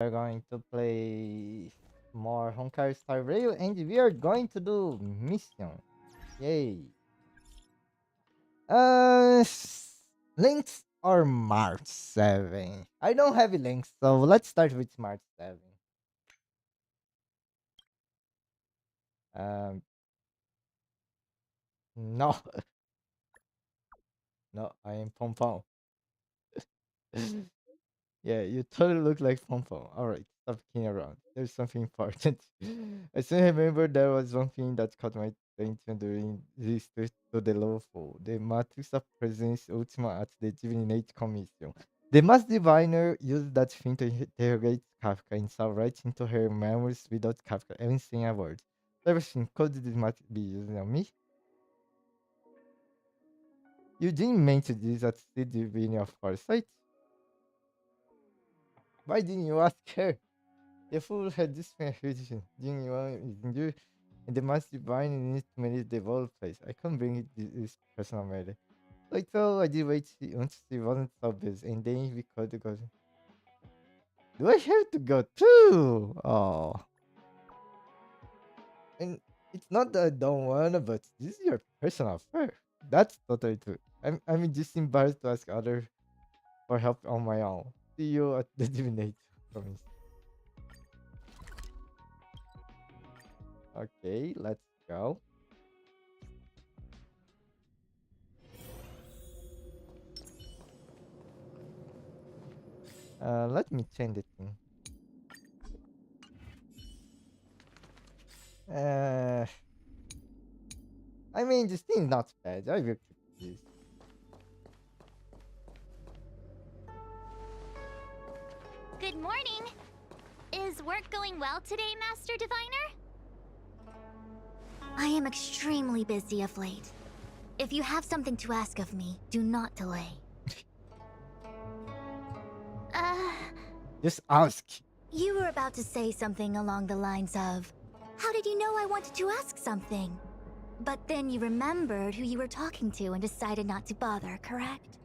We're going to play more Honkai Star Rail and we are going to do mission. Yay. Links or March 7? I don't have links, so let's start with March 7. Um, no, no, I am Pom Pom. Yeah, you totally look like Pom Pom. Alright, stop kidding around. There's something important. I still remember there was one thing that caught my attention during this trip to the lawful. The Matrix of Presence Ultima at the Divinate Commission. The Mass Diviner used that thing to interrogate Kafka and saw right into her memories without Kafka even saying a word. Everything could this might be used on me? You didn't mention this at the Divinity of Foresight? Why didn't you ask her? The fool had this confusion. Didn't you injured and the mass divine needs to manage the whole place. I couldn't bring it this personal matter. Like so I did wait until she wasn't so busy and then we could go. Do I have to go too? Oh, and it's not that I don't wanna, but this is your personal affair. That's totally true. I'm just embarrassed to ask others for help on my own. See you at the divinate. Promise. Okay, let's go. Let me change the thing. Uh, I mean, this thing's not bad. I will keep this. Good morning. Is work going well today, Master Diviner? I am extremely busy of late. If you have something to ask of me, do not delay. Uh, Just ask. you were about to say something along the lines of, how did you know I wanted to ask something? But then you remembered who you were talking to and decided not to bother, correct?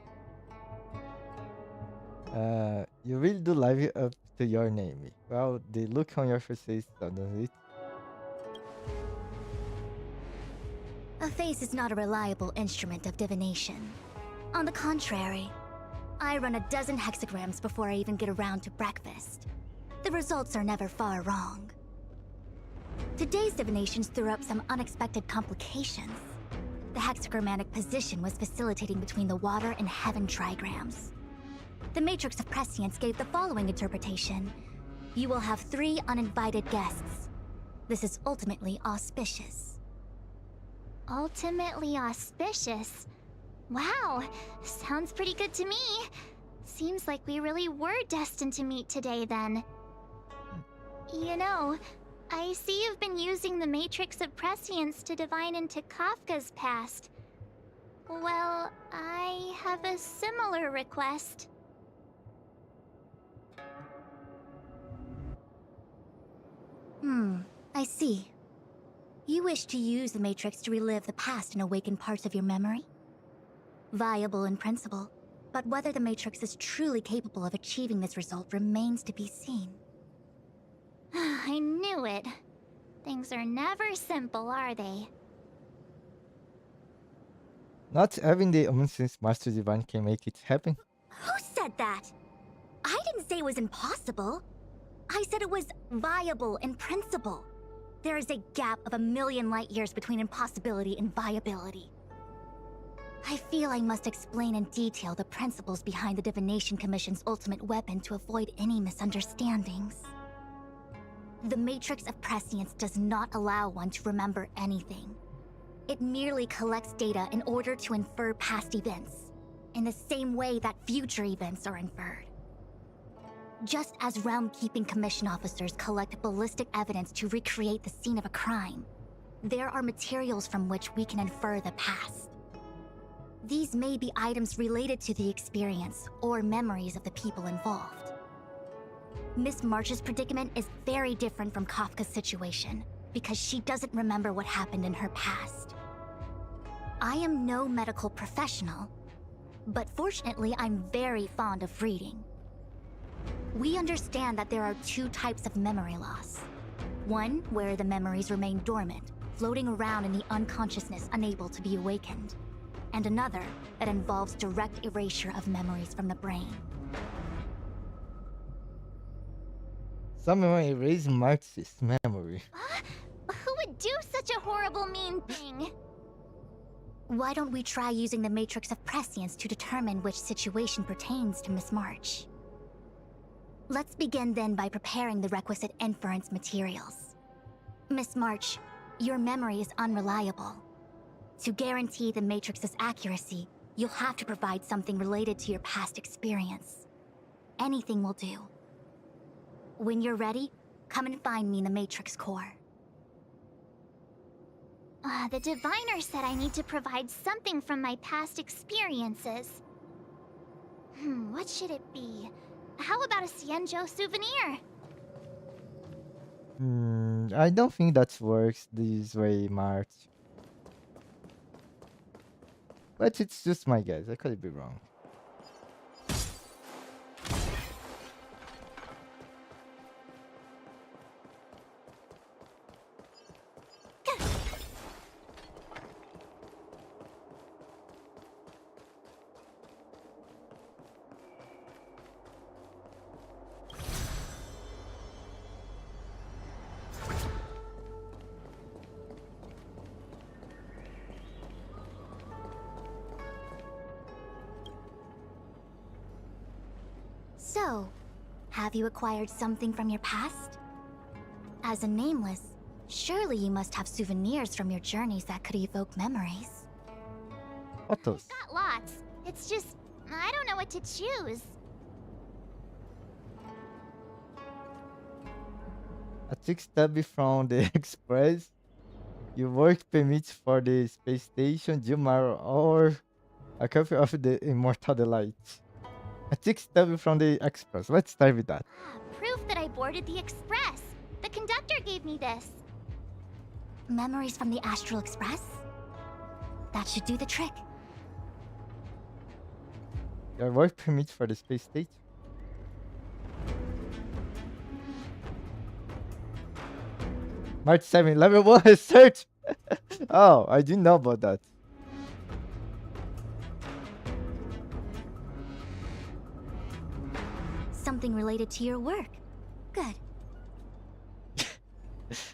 You really do live it up to your name. Well, the look on your face is doesn't it? A face is not a reliable instrument of divination. On the contrary, I run a dozen hexagrams before I even get around to breakfast. The results are never far wrong. Today's divinations threw up some unexpected complications. The hexagrammatic position was facilitating between the water and heaven trigrams. The Matrix of Prescience gave the following interpretation. You will have 3 uninvited guests. This is ultimately auspicious. Ultimately auspicious? Wow, sounds pretty good to me. Seems like we really were destined to meet today then. You know, I see you've been using the Matrix of Prescience to divine into Kafka's past. Well, I have a similar request. I see. You wish to use the Matrix to relive the past and awaken parts of your memory? Viable in principle, but whether the Matrix is truly capable of achieving this result remains to be seen. I knew it. Things are never simple, are they? Not having the omniscience master divine can make it happen. Who said that? I didn't say it was impossible. I said it was viable in principle. There is a gap of 1,000,000 light years between impossibility and viability. I feel I must explain in detail the principles behind the Divination Commission's ultimate weapon to avoid any misunderstandings. The Matrix of Prescience does not allow one to remember anything. It merely collects data in order to infer past events, in the same way that future events are inferred. Just as Realm-Keeping Commission officers collect ballistic evidence to recreate the scene of a crime, there are materials from which we can infer the past. These may be items related to the experience or memories of the people involved. Miss March's predicament is very different from Kafka's situation because she doesn't remember what happened in her past. I am no medical professional, but fortunately I'm very fond of reading. We understand that there are two types of memory loss. One, where the memories remain dormant, floating around in the unconsciousness, unable to be awakened. And another that involves direct erasure of memories from the brain. Someone erase Marxist memory. Who would do such a horrible, mean thing? Why don't we try using the matrix of prescience to determine which situation pertains to Miss March? Let's begin then by preparing the requisite inference materials. Miss March, your memory is unreliable. To guarantee the matrix's accuracy, you'll have to provide something related to your past experience. Anything will do. When you're ready, come and find me in the matrix core. The diviner said I need to provide something from my past experiences. What should it be? How about a Xianzhou souvenir? I don't think that works this way, March. But it's just my guess. I could be wrong. So, have you acquired something from your past? As a nameless, surely you must have souvenirs from your journeys that could evoke memories. Photos. Got lots. It's just, I don't know what to choose. A trick stubby from the Express. Your work permits for the space station, Jumar, or a copy of the Immortal Delight. A trick stubby from the Express. Let's start with that. Proof that I boarded the express. The conductor gave me this. Memories from the Astral Express? That should do the trick. Your work permit for the space station. March 7, level 1 search! Oh, I didn't know about that. Something related to your work. Good.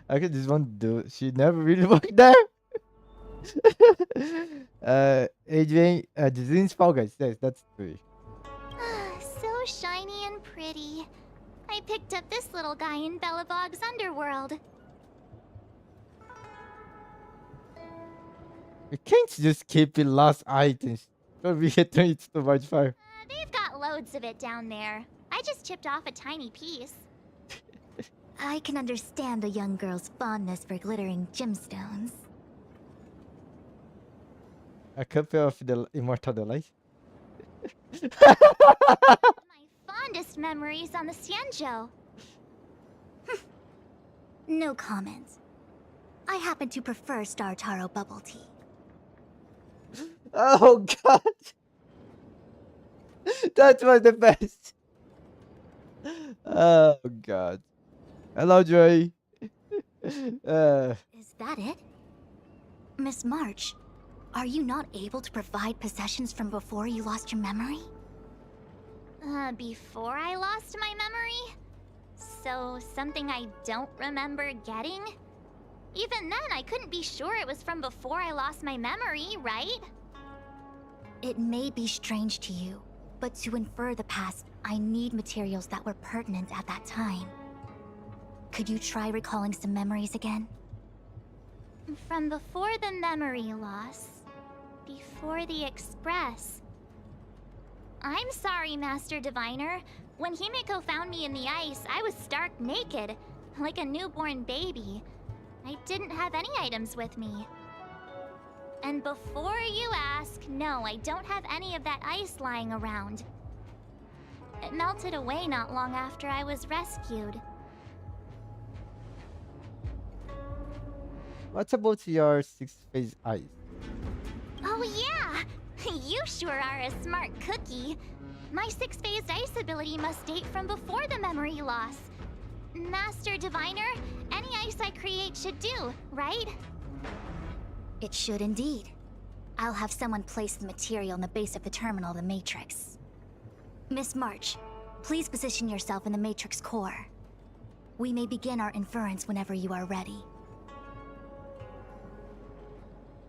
I could just want to do. She never really worked there. Adrian, Disney's Fall Guys. Yes, that's 3. So shiny and pretty. I picked up this little guy in Bellavog's underworld. We can't just keep it lost items. Don't we get it to March 5? They've got loads of it down there. I just chipped off a tiny piece. I can understand a young girl's fondness for glittering gemstones. A copy of the Immortal Delight. My fondest memories on the Xianzhou. No comment. I happen to prefer Star Taro bubble tea. Oh god! That was the best! Oh god. Hello, Joy. Is that it? Miss March, are you not able to provide possessions from before you lost your memory? Before I lost my memory? So, something I don't remember getting? Even then, I couldn't be sure it was from before I lost my memory, right? It may be strange to you, but to infer the past, I need materials that were pertinent at that time. Could you try recalling some memories again? From before the memory loss. Before the Express. I'm sorry, Master Diviner. When Himiko found me in the ice, I was stark naked, like a newborn baby. I didn't have any items with me. And before you ask, no, I don't have any of that ice lying around. It melted away not long after I was rescued. What about your 6-phase eyes? Oh yeah! You sure are a smart cookie. My six-phased ice ability must date from before the memory loss. Master Diviner, any ice I create should do, right? It should indeed. I'll have someone place the material in the base of the terminal of the Matrix. Miss March, please position yourself in the Matrix core. We may begin our inference whenever you are ready.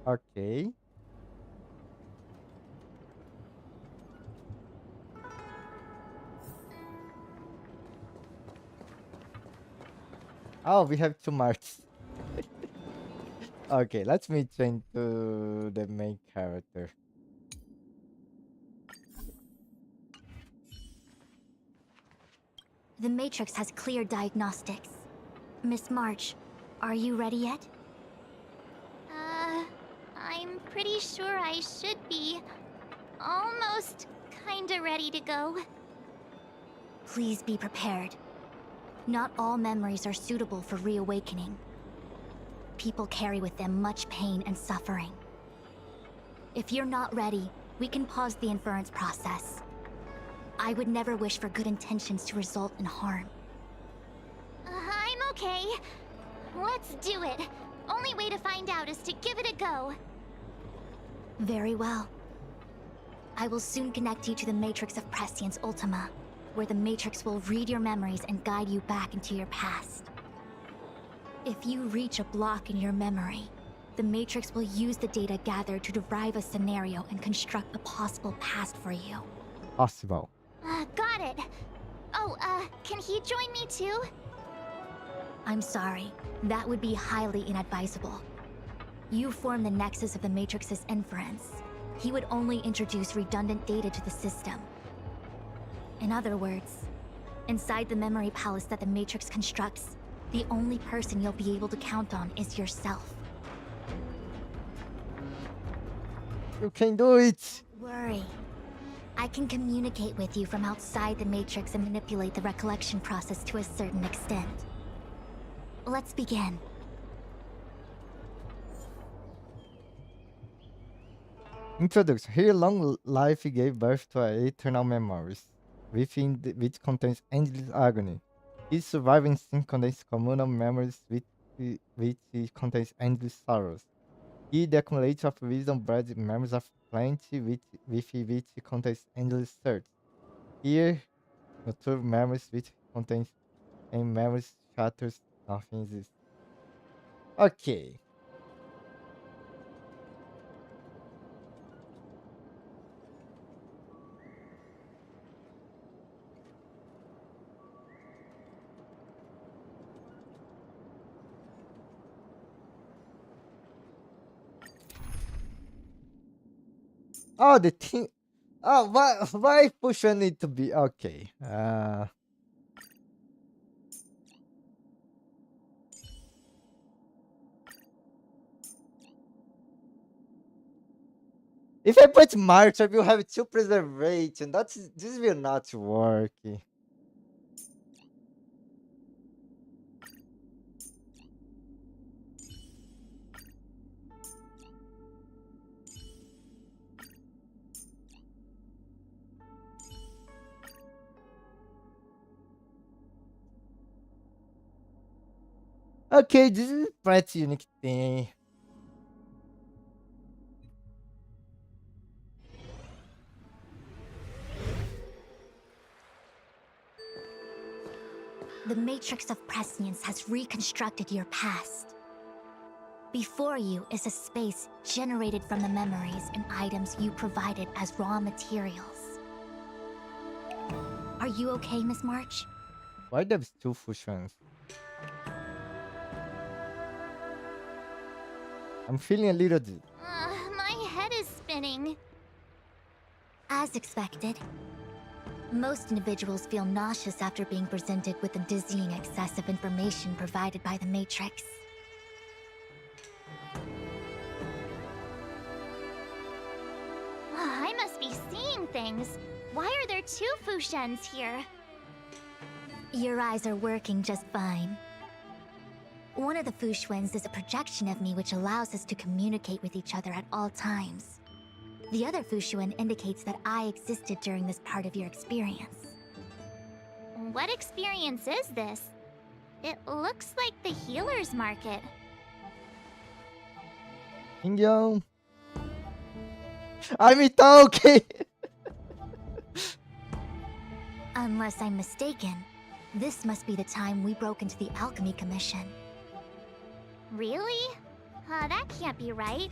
Okay. Oh, we have two marks. Okay, let me change to the main character. The Matrix has clear diagnostics. Miss March, are you ready yet? I'm pretty sure I should be almost kinda ready to go. Please be prepared. Not all memories are suitable for reawakening. People carry with them much pain and suffering. If you're not ready, we can pause the inference process. I would never wish for good intentions to result in harm. I'm okay. Let's do it. Only way to find out is to give it a go. Very well. I will soon connect you to the Matrix of Prescience Ultima, where the Matrix will read your memories and guide you back into your past. If you reach a block in your memory, the Matrix will use the data gathered to derive a scenario and construct a possible past for you. Possible. Got it. Oh, can he join me too? I'm sorry, that would be highly inadvisable. You form the nexus of the Matrix's inference. He would only introduce redundant data to the system. In other words, inside the memory palace that the Matrix constructs, the only person you'll be able to count on is yourself. You can do it! Worry. I can communicate with you from outside the Matrix and manipulate the recollection process to a certain extent. Let's begin. Introduction. Here, long life gave birth to eternal memories, which contains endless agony. Each surviving instinct contains communal memories, which contains endless sorrows. He, the accumulation of wisdom, breeds memories of plenty, which contains endless thirst. Here, nature memories, which contains and memories shatters, nothing exists. Okay. Oh, the thing. Oh, why Pusha need to be okay? If I put March, I will have two preservation. This will not work. Okay, this is pretty unique thing. The Matrix of Prescience has reconstructed your past. Before you is a space generated from the memories and items you provided as raw materials. Are you okay, Miss March? Why there's two fusions? I'm feeling a little dizzy. My head is spinning. As expected. Most individuals feel nauseous after being presented with the dizzying excess of information provided by the Matrix. I must be seeing things. Why are there two Fushens here? Your eyes are working just fine. One of the Fushwens is a projection of me which allows us to communicate with each other at all times. The other Fushuan indicates that I existed during this part of your experience. What experience is this? It looks like the healer's market. 인형. I'm okay. Unless I'm mistaken, this must be the time we broke into the Alchemy Commission. Really? That can't be right.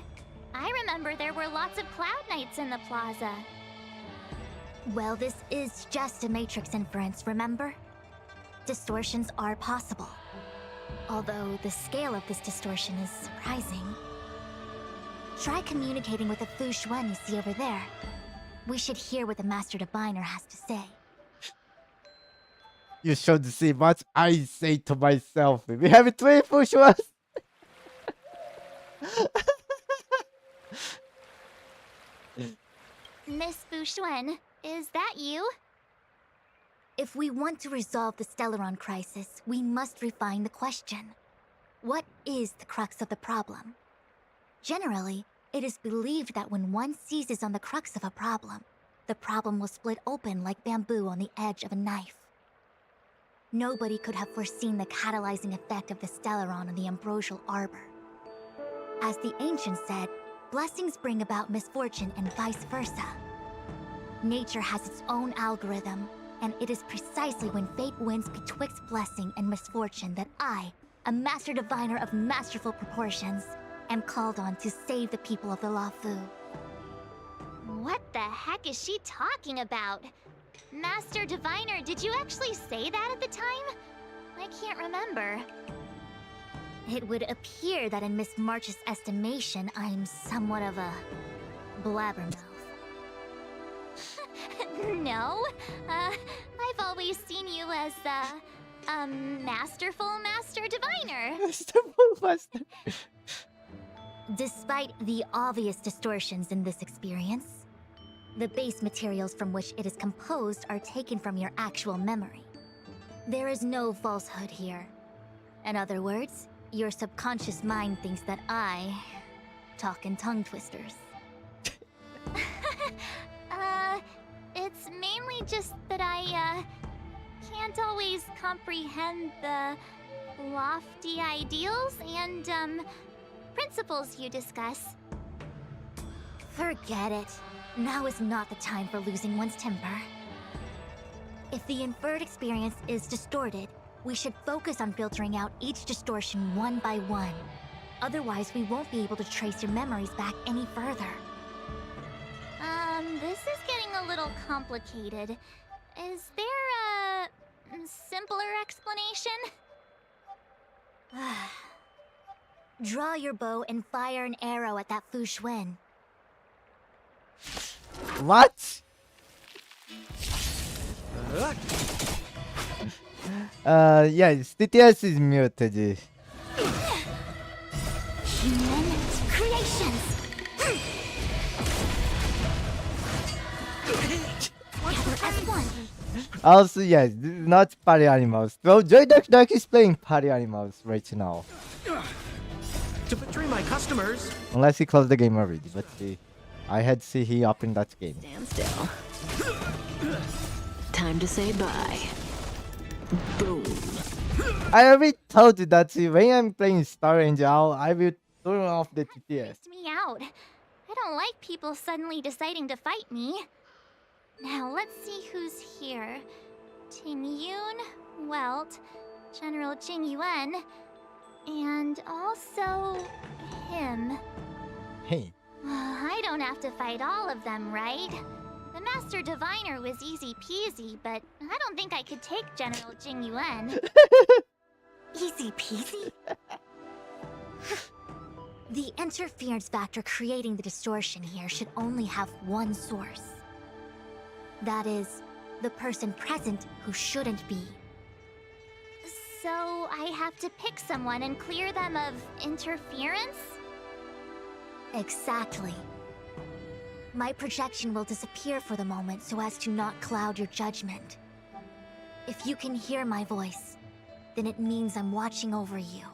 I remember there were lots of Cloud Knights in the plaza. Well, this is just a Matrix inference, remember? Distortions are possible. Although the scale of this distortion is surprising. Try communicating with the Fu Xuan you see over there. We should hear what the Master Diviner has to say. You should see what I say to myself. We have 3 Fushuas. Miss Fushuen, is that you? If we want to resolve the Stellaron crisis, we must refine the question. What is the crux of the problem? Generally, it is believed that when one seizes on the crux of a problem, the problem will split open like bamboo on the edge of a knife. Nobody could have foreseen the catalyzing effect of the Stellaron on the ambrosial arbor. As the ancients said, blessings bring about misfortune and vice versa. Nature has its own algorithm, and it is precisely when fate wins betwixt blessing and misfortune that I, a Master Diviner of masterful proportions, am called on to save the people of the Luofu. What the heck is she talking about? Master Diviner, did you actually say that at the time? I can't remember. It would appear that in Miss March's estimation, I'm somewhat of a blabbermouth. No, I've always seen you as a masterful Master Diviner. Master. Despite the obvious distortions in this experience, the base materials from which it is composed are taken from your actual memory. There is no falsehood here. In other words, your subconscious mind thinks that I talk in tongue twisters. It's mainly just that I can't always comprehend the lofty ideals and principles you discuss. Forget it. Now is not the time for losing one's temper. If the inferred experience is distorted, we should focus on filtering out each distortion one by one. Otherwise, we won't be able to trace your memories back any further. This is getting a little complicated. Is there a simpler explanation? Draw your bow and fire an arrow at that Fu Xuan. What? Yes, TTS is muted. Human creations! Gather as one. Also, yes, this is not party animals. Well, Joy Dark is playing party animals right now. To betray my customers. Unless he closed the game already, but I had see he opened that game. Stand still. Time to say bye. Boom. I already told you that when I'm playing Star Angel, I will turn off the TTS. Freaked me out. I don't like people suddenly deciding to fight me. Now let's see who's here. Ting Yun, Welt, General Jing Yuan, and also him. Hey. I don't have to fight all of them, right? The Master Diviner was easy peasy, but I don't think I could take General Jing Yuan. Easy peasy? The interference factor creating the distortion here should only have one source. That is, the person present who shouldn't be. So I have to pick someone and clear them of interference? Exactly. My projection will disappear for the moment so as to not cloud your judgment. If you can hear my voice, then it means I'm watching over you.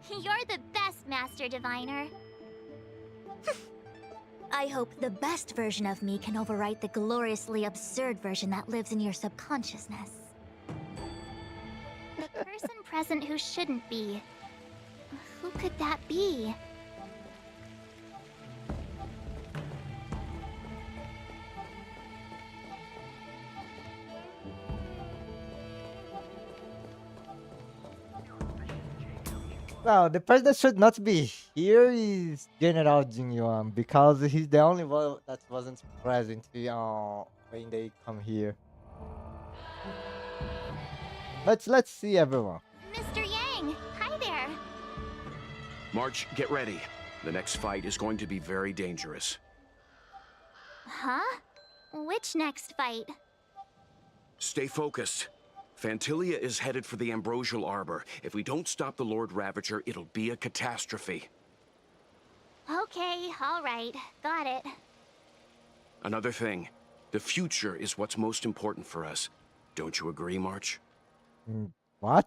You're the best, Master Diviner. I hope the best version of me can overwrite the gloriously absurd version that lives in your subconsciousness. The person present who shouldn't be. Who could that be? Well, the person that should not be here is General Jin Yuan because he's the only one that wasn't present when they come here. Let's see everyone. Mr. Yang! Hi there! March, get ready. The next fight is going to be very dangerous. Huh? Which next fight? Stay focused. Fantilia is headed for the Ambrosial Arbor. If we don't stop the Lord Ravager, it'll be a catastrophe. Okay, alright. Got it. Another thing, the future is what's most important for us. Don't you agree, March? What? What?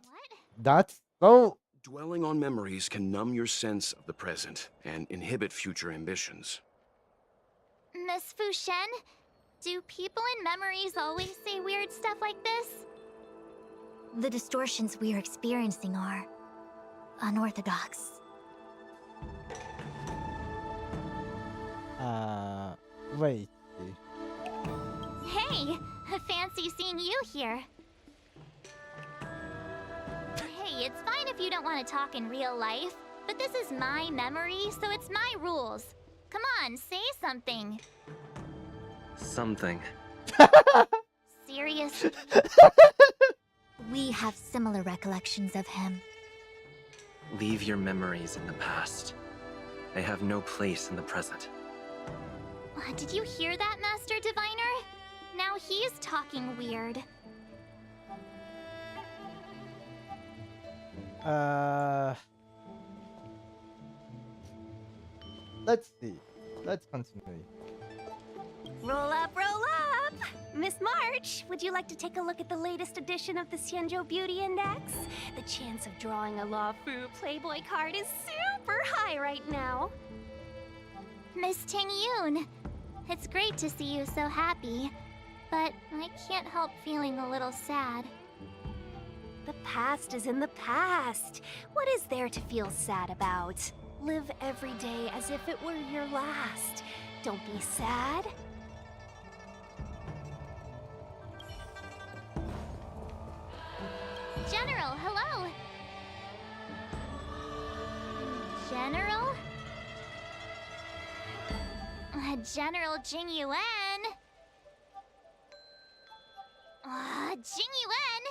That's so. Dwelling on memories can numb your sense of the present and inhibit future ambitions. Miss Fushen, do people in memories always say weird stuff like this? The distortions we are experiencing are unorthodox. Wait. Hey, fancy seeing you here. Hey, it's fine if you don't want to talk in real life, but this is my memory, so it's my rules. Come on, say something. Something. Serious? We have similar recollections of him. Leave your memories in the past. They have no place in the present. Did you hear that, Master Diviner? Now he's talking weird. Let's see. Let's continue. Roll up, roll up! Miss March, would you like to take a look at the latest edition of the Xianzhou Beauty Index? The chance of drawing a Luofu Playboy card is super high right now. Miss Ting Yun, it's great to see you so happy, but I can't help feeling a little sad. The past is in the past. What is there to feel sad about? Live every day as if it were your last. Don't be sad. General, hello! General? General Jing Yuan? Jing Yuan?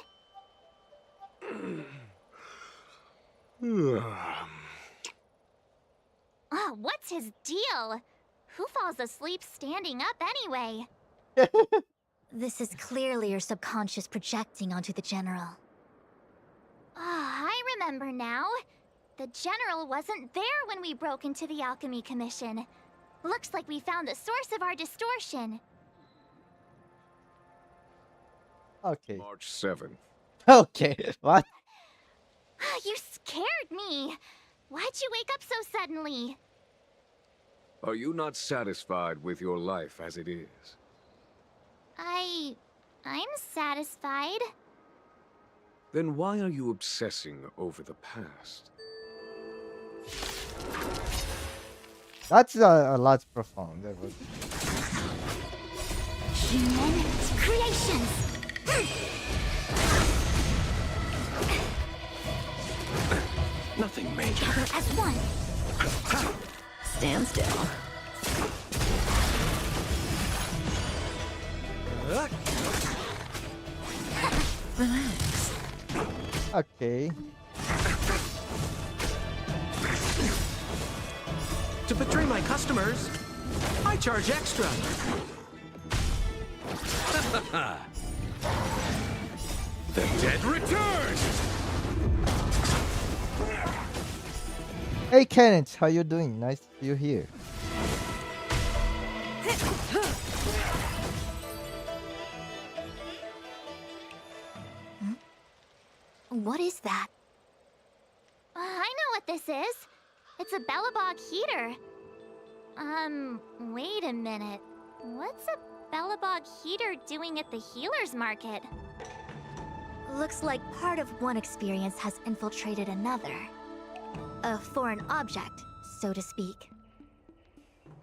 What's his deal? Who falls asleep standing up anyway? This is clearly your subconscious projecting onto the General. I remember now. The General wasn't there when we broke into the Alchemy Commission. Looks like we found the source of our distortion. Okay. March 7th. Okay. What? You scared me. Why'd you wake up so suddenly? Are you not satisfied with your life as it is? I'm satisfied. Then why are you obsessing over the past? That's a lot profound. That was... Human creations! Nothing major. Together as one! Stand still. Relax. Okay. To betray my customers, I charge extra. The dead return! Hey Kenneth, how you doing? Nice to see you here. What is that? I know what this is. It's a Bellabog heater. Wait a minute. What's a Bellabog heater doing at the healer's market? Looks like part of one experience has infiltrated another. A foreign object, so to speak.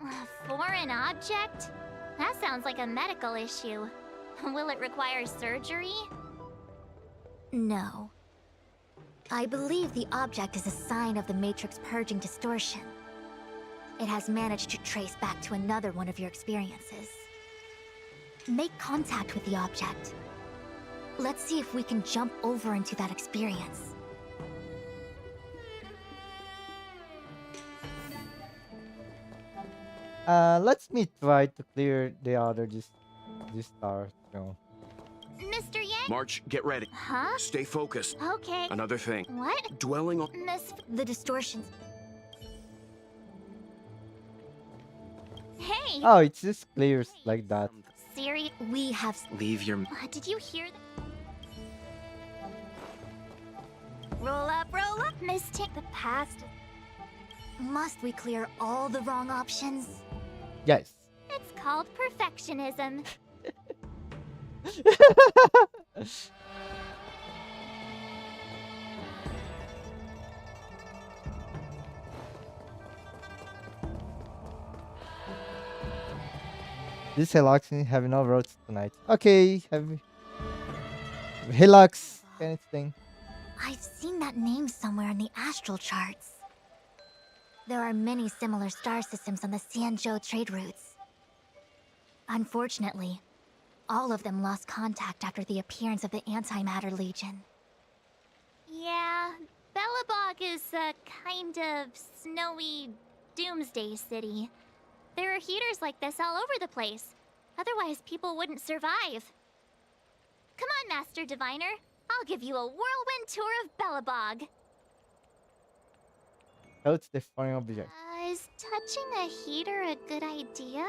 A foreign object? That sounds like a medical issue. Will it require surgery? No. I believe the object is a sign of the Matrix purging distortion. It has managed to trace back to another one of your experiences. Make contact with the object. Let's see if we can jump over into that experience. Let me try to clear the other this star. No. Mr. Yang? March, get ready. Huh? Stay focused. Okay. Another thing. What? Dwelling on... Miss... The distortions. Hey! Oh, it just clears like that. Siri, We have... Leave your... did you hear that? Roll up, Miss Tick, the past. Must we clear all the wrong options? Yes. it's called perfectionism. This Hilux have no roads tonight. Okay, have Hilux anything? I've seen that name somewhere in the astral charts. There are many similar star systems on the Xianzhou trade routes. Unfortunately, all of them lost contact after the appearance of the Antimatter Legion. Yeah, Bellabog is a kind of snowy doomsday city. There are heaters like this all over the place. Otherwise, people wouldn't survive. Come on, Master Diviner. I'll give you a whirlwind tour of Bellabog. What's the foreign object? Is touching a heater a good idea?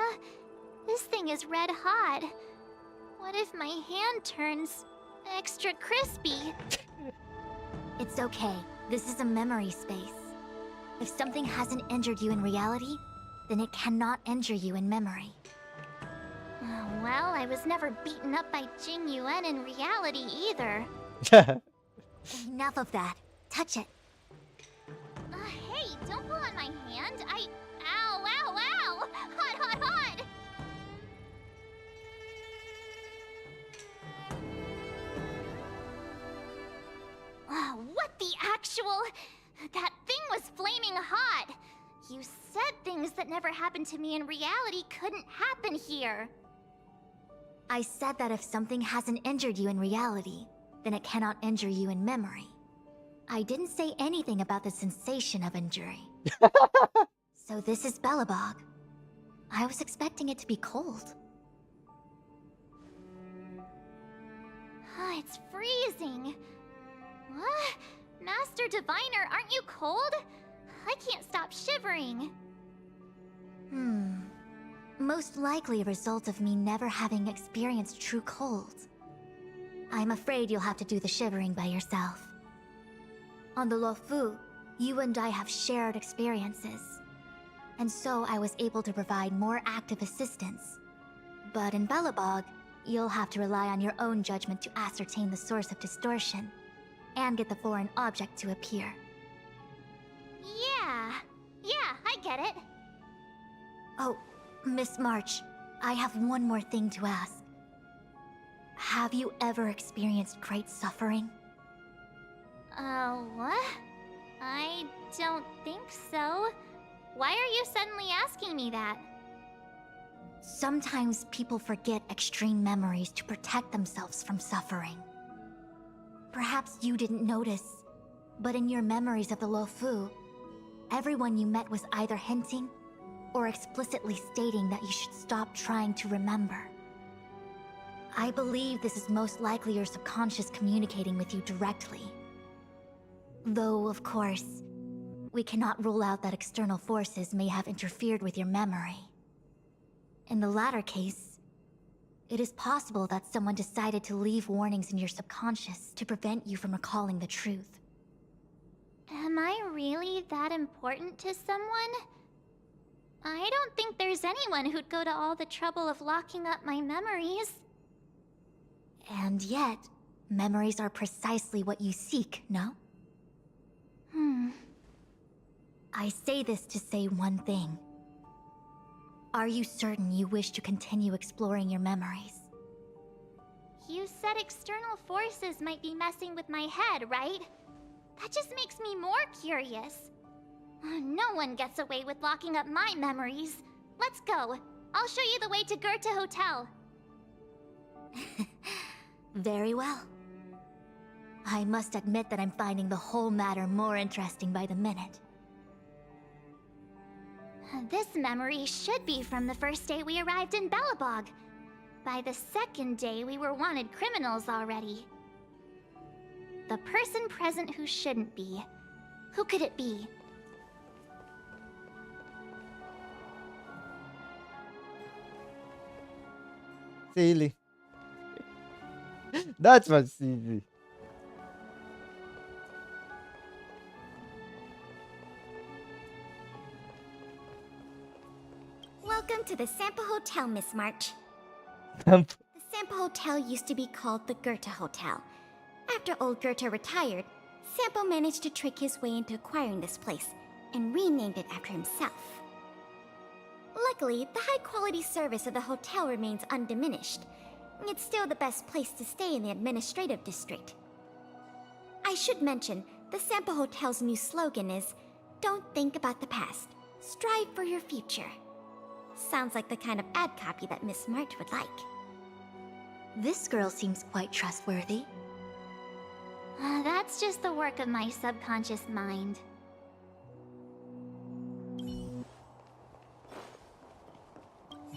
This thing is red hot. What if my hand turns extra crispy? It's okay. This is a memory space. If something hasn't injured you in reality, then it cannot injure you in memory. Well, I was never beaten up by Jing Yuan in reality either. Enough of that. Touch it. Hey, don't pull on my hand. Ow, ow, ow! Hot, hot, hot! What the actual... That thing was flaming hot! You said things that never happened to me in reality couldn't happen here. I said that if something hasn't injured you in reality, then it cannot injure you in memory. I didn't say anything about the sensation of injury. So this is Bellabog. I was expecting it to be cold. It's freezing. What? Master Diviner, aren't you cold? I can't stop shivering. Most likely a result of me never having experienced true cold. I'm afraid you'll have to do the shivering by yourself. On the Luofu, you and I have shared experiences. And so I was able to provide more active assistance. But in Bellabog, you'll have to rely on your own judgment to ascertain the source of distortion, and get the foreign object to appear. Yeah, I get it. Oh, Miss March, I have one more thing to ask. Have you ever experienced great suffering? What? I don't think so. Why are you suddenly asking me that? Sometimes people forget extreme memories to protect themselves from suffering. Perhaps you didn't notice, but in your memories of the Luofu, everyone you met was either hinting or explicitly stating that you should stop trying to remember. I believe this is most likely your subconscious communicating with you directly. Though, of course, we cannot rule out that external forces may have interfered with your memory. In the latter case, it is possible that someone decided to leave warnings in your subconscious to prevent you from recalling the truth. Am I really that important to someone? I don't think there's anyone who'd go to all the trouble of locking up my memories. And yet, memories are precisely what you seek, no? I say this to say one thing. Are you certain you wish to continue exploring your memories? You said external forces might be messing with my head, right? That just makes me more curious. No one gets away with locking up my memories. Let's go. I'll show you the way to Goethe Hotel. Very well. I must admit that I'm finding the whole matter more interesting by the minute. This memory should be from the first day we arrived in Belobog. By the second day, we were wanted criminals already. The person present who shouldn't be. Who could it be? Silly. That's what's easy. Welcome to the Sampa Hotel, Miss March. Um, The Sampa Hotel used to be called the Goethe Hotel. After old Goethe retired, Sampo managed to trick his way into acquiring this place and renamed it after himself. Luckily, the high-quality service of the hotel remains undiminished. It's still the best place to stay in the administrative district. I should mention, the Sampo Hotel's new slogan is, "Don't think about the past, strive for your future." Sounds like the kind of ad copy that Miss March would like. This girl seems quite trustworthy. That's just the work of my subconscious mind.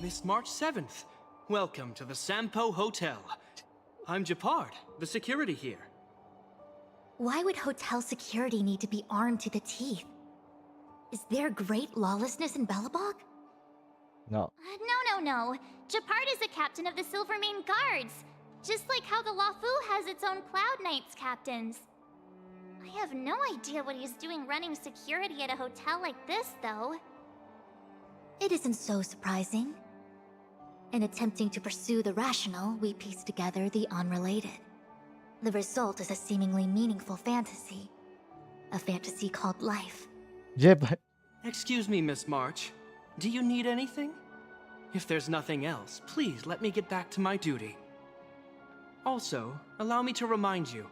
Miss March 7th, welcome to the Sampo Hotel. I'm Japard, the security here. Why would hotel security need to be armed to the teeth? Is there great lawlessness in Belobog? no. No. Japard is the captain of the Silvermane Guards. Just like how the Lafu has its own Cloud Knights captains. I have no idea what he's doing running security at a hotel like this, though. It isn't so surprising. In attempting to pursue the rational, we piece together the unrelated. The result is a seemingly meaningful fantasy. A fantasy called life. Yeah, but Excuse me, Miss March. Do you need anything? If there's nothing else, please let me get back to my duty. Also, allow me to remind you,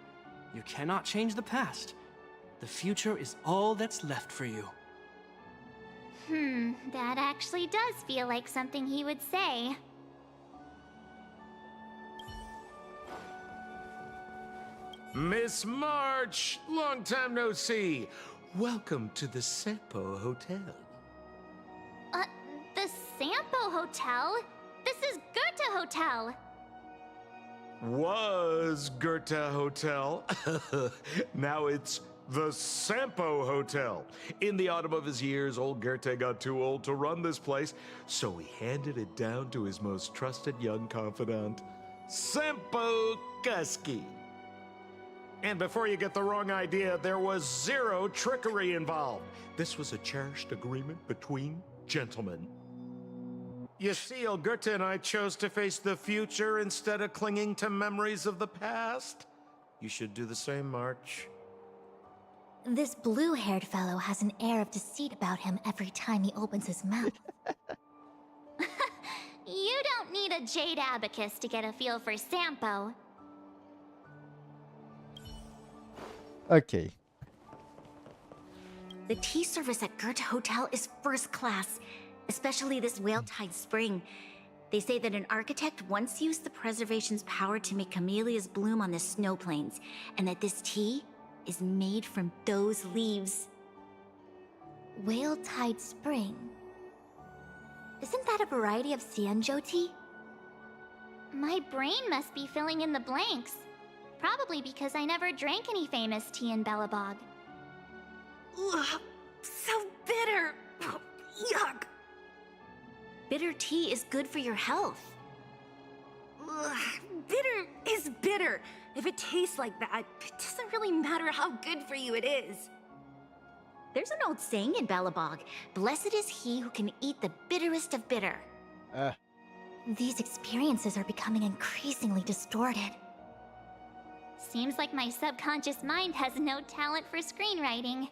you cannot change the past. The future is all that's left for you. That actually does feel like something he would say. Miss March, long time no see. Welcome to the Sampo Hotel. The Sampo Hotel? This is Goethe Hotel. Was Goethe Hotel. Now it's the Sampo Hotel. In the autumn of his years, old Goethe got too old to run this place, so he handed it down to his most trusted young confidant, Sampo Kuski. And before you get the wrong idea, there was zero trickery involved. This was a cherished agreement between gentlemen. You see, old Goethe and I chose to face the future instead of clinging to memories of the past. You should do the same, March. This blue-haired fellow has an air of deceit about him every time he opens his mouth. You don't need a jade abacus to get a feel for Sampo. okay. The tea service at Goethe Hotel is first class, especially this Whale-Tide Spring. They say that an architect once used the preservation's power to make camellias bloom on the snow plains, and that this tea is made from those leaves. Whale-Tide Spring. Isn't that a variety of Xianzhou tea? My brain must be filling in the blanks. Probably because I never drank any famous tea in Belobog. Ugh, so bitter. Yuck. Bitter tea is good for your health. Ugh, bitter is bitter. If it tastes like that, it doesn't really matter how good for you it is. There's an old saying in Belobog, blessed is he who can eat the bitterest of bitter. Uh, These experiences are becoming increasingly distorted. Seems like my subconscious mind has no talent for screenwriting.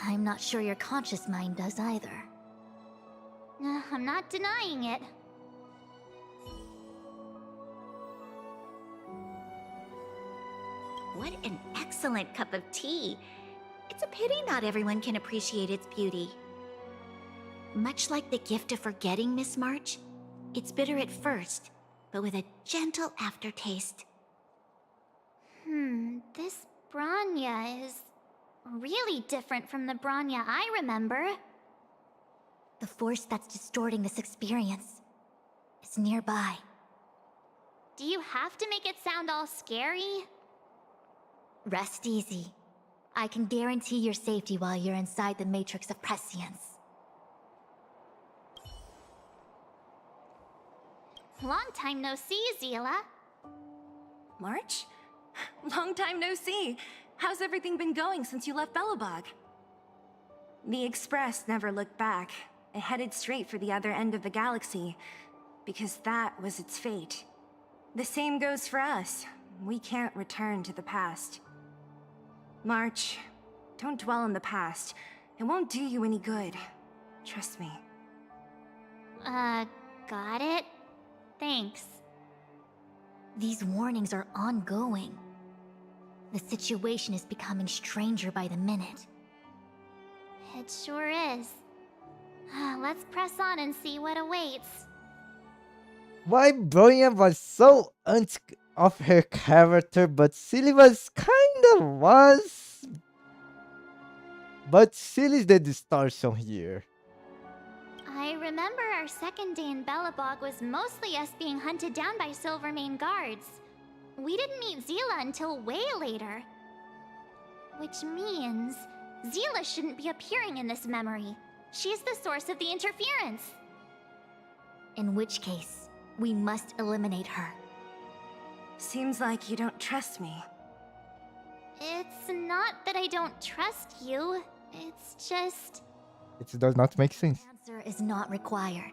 I'm not sure your conscious mind does either. I'm not denying it. What an excellent cup of tea. It's a pity not everyone can appreciate its beauty. Much like the gift of forgetting, Miss March, it's bitter at first, but with a gentle aftertaste. This Bronya is really different from the Bronya I remember. The force that's distorting this experience is nearby. Do you have to make it sound all scary? Rest easy. I can guarantee your safety while you're inside the matrix of prescience. Long time no see, Zila. March? Long time no see. How's everything been going since you left Belobog? The Express never looked back. It headed straight for the other end of the galaxy, because that was its fate. The same goes for us. We can't return to the past. March, don't dwell on the past. It won't do you any good. Trust me. Got it? Thanks. These warnings are ongoing. The situation is becoming stranger by the minute. It sure is. Let's press on and see what awaits. why Bronya was so off her character, but Silly was kinda was. But Silly's the distortion here. I remember our second day in Belobog was mostly us being hunted down by Silvermane guards. We didn't meet Zila until way later. Which means Zila shouldn't be appearing in this memory. She's the source of the interference. In which case, we must eliminate her. Seems like you don't trust me. It's not that I don't trust you. It's just... It does not make sense. Answer is not required.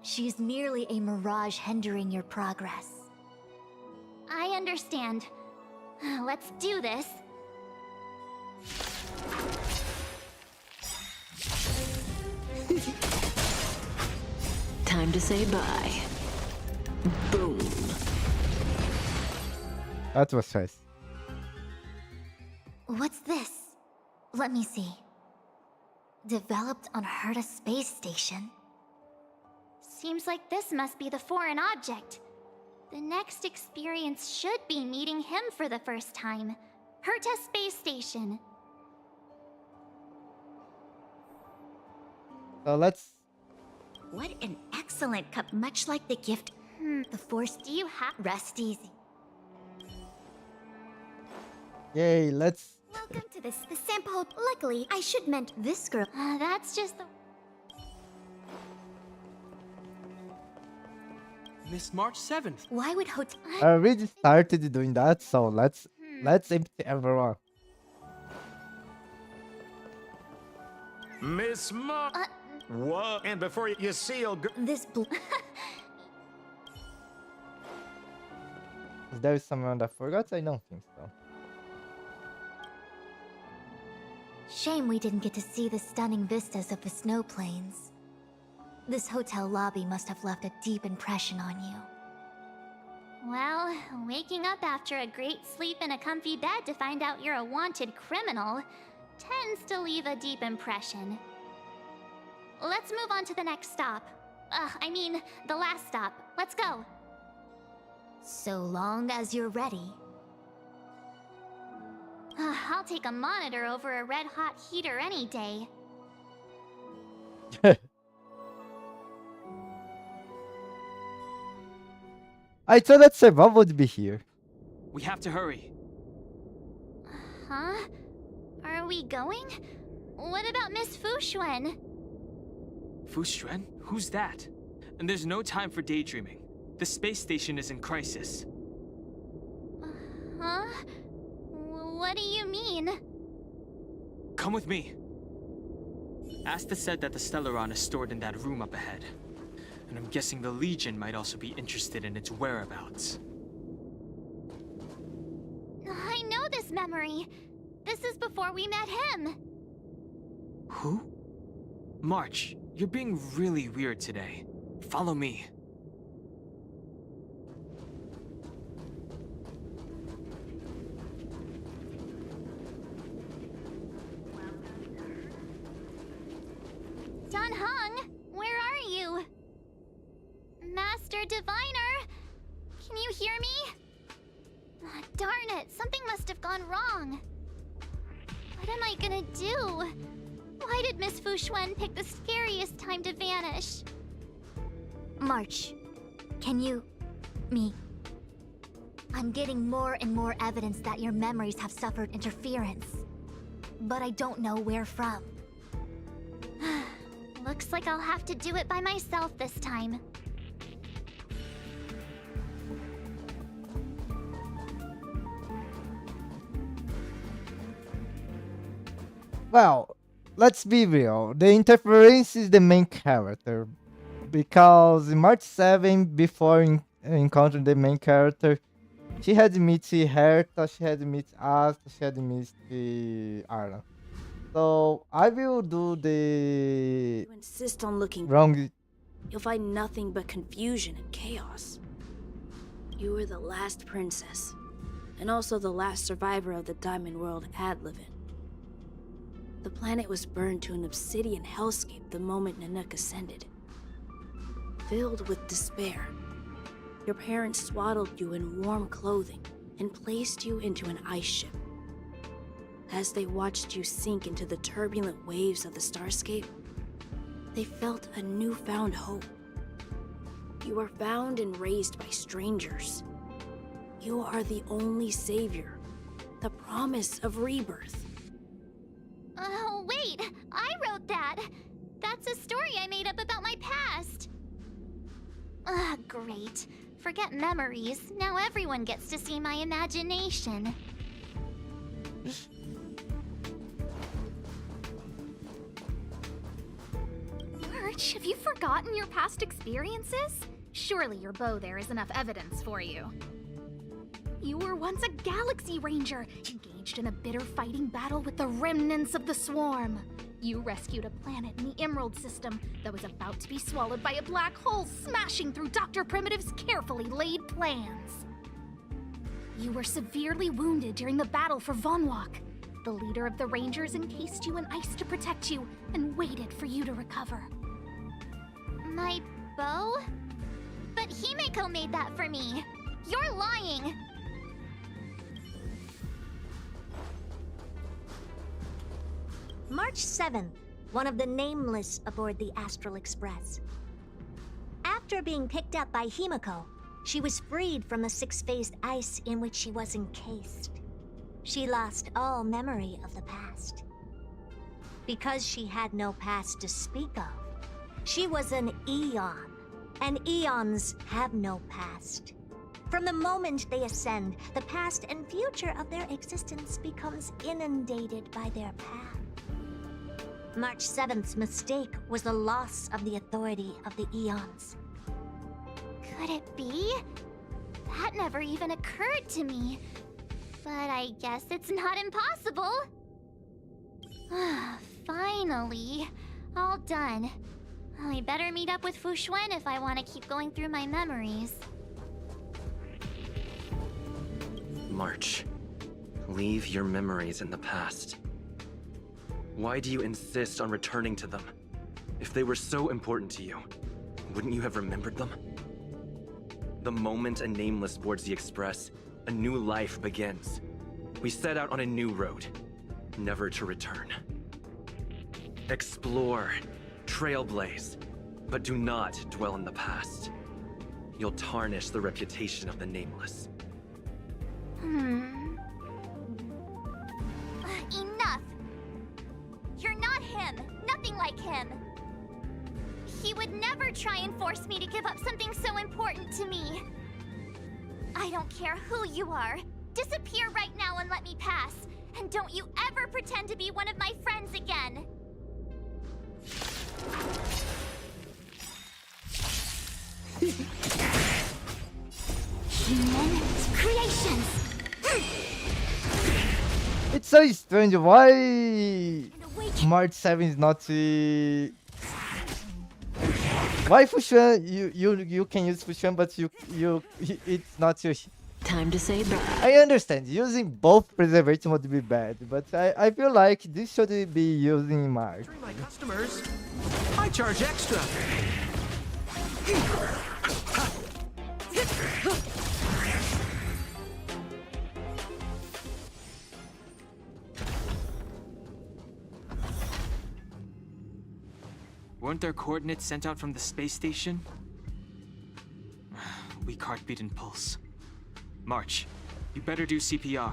She's merely a mirage hindering your progress. I understand. Let's do this. Time to say bye. Boom. That was fast. What's this? Let me see. Developed on Herta space station. Seems like this must be the foreign object. The next experience should be meeting him for the first time. Herta space station. So let's. What an excellent cup, much like the gift. The force. Do you have... Rest easy. Yay, let's. Welcome to the sample. Luckily, I should meant this girl. That's just the... Miss March 7th. Why would hotel? I already started doing that, so let's empty everyone. Miss Ma. What? And before you seal. This Is there someone that forgot? I don't think so. Shame we didn't get to see the stunning vistas of the snow plains. This hotel lobby must have left a deep impression on you. Well, waking up after a great sleep in a comfy bed to find out you're a wanted criminal tends to leave a deep impression. Let's move on to the next stop. I mean, the last stop. Let's go. So long as you're ready. I'll take a monitor over a red-hot heater any day. I thought that Seba would be here. We have to hurry. Huh? Are we going? What about Miss Fushuen? Fushuen? Who's that? And there's no time for daydreaming. The space station is in crisis. Huh? What do you mean? Come with me. Asta said that the Stellaron is stored in that room up ahead. And I'm guessing the Legion might also be interested in its whereabouts. I know this memory. This is before we met him. Who? March, you're being really weird today. Follow me. Don Hung, where are you? Master Diviner, can you hear me? Ah, darn it, something must have gone wrong. What am I gonna do? Why did Miss Fu Xuan pick the scariest time to vanish? March, can you... me? I'm getting more and more evidence that your memories have suffered interference. But I don't know where from. Looks like I'll have to do it by myself this time. Well, let's be real. The interference is the main character. Because in March 7, before encountering the main character, she had met Herta, she had met Asta, she had met Arla. So I will do the You insist on looking. wrong. You'll find nothing but confusion and chaos. You were the last princess, and also the last survivor of the Diamond World Adlevin. The planet was burned to an obsidian hellscape the moment Nanook ascended. Filled with despair, your parents swaddled you in warm clothing and placed you into an ice ship. As they watched you sink into the turbulent waves of the starscape, they felt a newfound hope. You were found and raised by strangers. You are the only savior, the promise of rebirth. Oh, wait! I wrote that! That's a story I made up about my past! Great. Forget memories. Now everyone gets to see my imagination. March, have you forgotten your past experiences? Surely your bow there is enough evidence for you. You were once a Galaxy Ranger, engaged in a bitter fighting battle with the remnants of the Swarm. You rescued a planet in the Emerald System that was about to be swallowed by a black hole, smashing through Dr. Primitive's carefully laid plans. You were severely wounded during the battle for Vonwalk. The leader of the Rangers encased you in ice to protect you and waited for you to recover. My bow? But Himeko made that for me. You're lying. March 7th, one of the nameless aboard the Astral Express. After being picked up by Himeko, she was freed from the six-phased ice in which she was encased. She lost all memory of the past. Because she had no past to speak of, she was an Eon, and Eons have no past. From the moment they ascend, the past and future of their existence becomes inundated by their path. March 7th's mistake was the loss of the authority of the Eons. Could it be? That never even occurred to me. But I guess it's not impossible. Finally. All done. I better meet up with Fu Xuan if I want to keep going through my memories. March, leave your memories in the past. Why do you insist on returning to them? If they were so important to you, wouldn't you have remembered them? The moment a Nameless boards the Express, a new life begins. We set out on a new road, never to return. Explore, trailblaze, but do not dwell in the past. You'll tarnish the reputation of the Nameless. Enough! You're not him. Nothing like him. He would never try and force me to give up something so important to me. I don't care who you are. Disappear right now and let me pass. And don't you ever pretend to be one of my friends again! Human creations! It's so strange. Why March 7 is not why Fushan you can use Fushan but it's not your Time to say bye. I understand using both preservation would be bad, but I feel like this should be using March. My customers, I charge extra. Weren't there coordinates sent out from the space station? Weak heartbeat and pulse. March, you better do CPR.